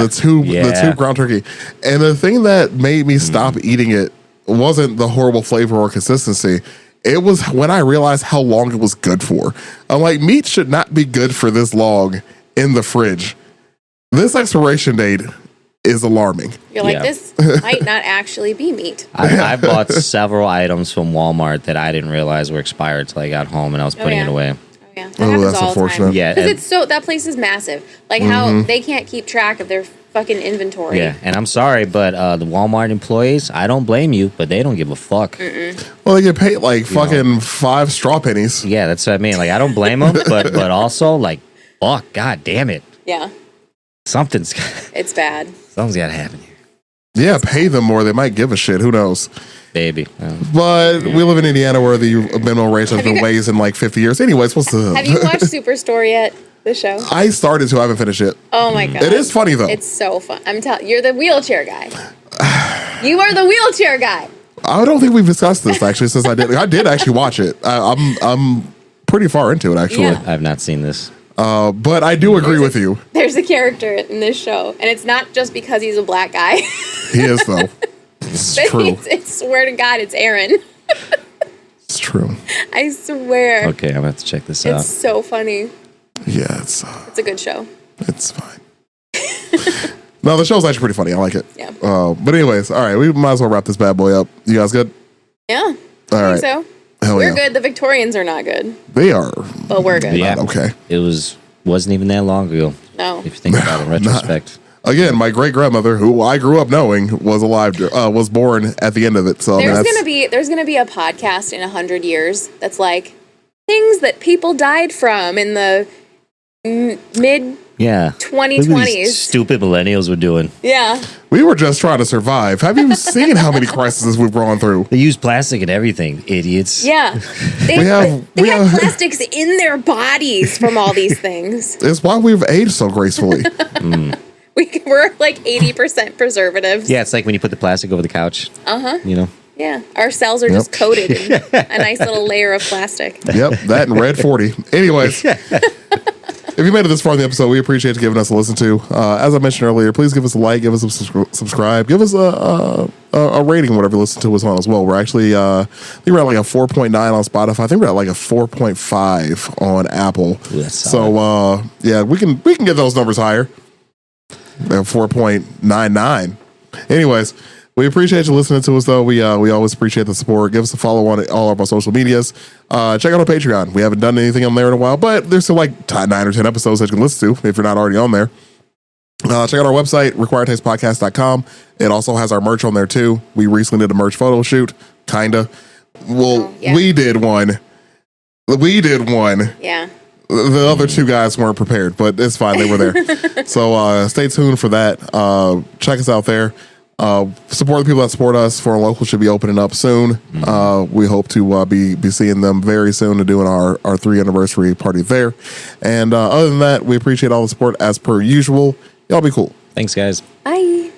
The tube Yeah. ground turkey. And the thing that made me stop eating it wasn't the horrible flavor or consistency. It was when I realized how long it was good for. I'm like, meat should not be good for this long in the fridge. This expiration date is alarming. You're like, Yeah. this might not actually be meat. I bought several items from Walmart that I didn't realize were expired till I got home and I was putting yeah. it away. Oh, yeah. That Oh, happens that's all the unfortunate. time. Yeah, Because and- it's so, that place is massive. Like how they can't keep track of their fucking inventory. Yeah, and I'm sorry, but the Walmart employees, I don't blame you, but they don't give a fuck. Well, they get paid like fucking 5 straw pennies. Yeah, that's what I mean. Like, I don't blame them, but also, like, fuck, god damn it. Yeah. Something's It's bad. got to happen here. Yeah, pay them more. They might give a shit. Who knows? Baby. But we live in Indiana where the minimum wage has Have you been gu- raised in like 50 years. Anyways, what's the... Have you watched Superstore yet? The show? I started to. I haven't finished it. Oh my god. It is funny though. It's so fun. I'm telling you're the wheelchair guy. You are the wheelchair guy. I don't think we've discussed this actually since I did actually watch it. I'm pretty far into it actually. Yeah. I have not seen this. But I do agree with you. There's a character in this show, and it's not just because he's a black guy. He is though. It's true. It's swear to God, it's Aaron. It's true. I swear. Okay, I'm going to have to check this It's out. so funny. Yeah, It's a good show. it's fine. No, the show's actually pretty funny. I like it. Yeah. But anyways, all right, we might as well wrap this bad boy up. You guys good? Yeah. All I right. think so. Hell We're yeah. good. The Victorians are not good, They are but we're good. Yeah. not okay. It wasn't even that long ago, No. if you think about it in retrospect. Again, my great grandmother, who I grew up knowing, was alive. Was born at the end of it. So I mean, There's gonna be a podcast in 100 years that's like things that people died from in the mid Yeah. 2020s. Look at these stupid millennials were doing. Yeah. we were just trying to survive. Have you seen how many crises we've gone through? They use plastic and everything, idiots. Yeah. They We have have- plastics in their bodies from all these things. It's why we've aged so gracefully. We're like 80% preservatives. Yeah, it's like when you put the plastic over the couch. You know? Yeah. Our cells are just coated in a nice little layer of plastic. Yep, that and Red 40. Anyways, if you made it this far in the episode, we appreciate you giving us a listen to. As I mentioned earlier, please give us a like, give us a subscribe, give us a rating, whatever you listen to us on as well. We're actually, I think we're at like a 4.9 on Spotify. I think we're at like a 4.5 on Apple. Ooh, that's So, yeah, we can get those numbers higher. 4.99. Anyways, we appreciate you listening to us, though. We always appreciate the support. Give us a follow on all of our social medias. Check out our Patreon. We haven't done anything on there in a while, but there's still like 9 or 10 episodes that you can listen to if you're not already on there. Check out our website, requiredtastepodcast.com. It also has our merch on there, too. We recently did a merch photo shoot, kinda. Well, yeah. we did one. Yeah. The other 2 guys weren't prepared, but it's fine. They were there. So stay tuned for that. Check us out there. Support the people that support us. Foreign Local should be opening up soon. We hope to be seeing them very soon and doing our 3 anniversary party there. And other than that, we appreciate all the support as per usual. Y'all be cool. Thanks, guys. Bye.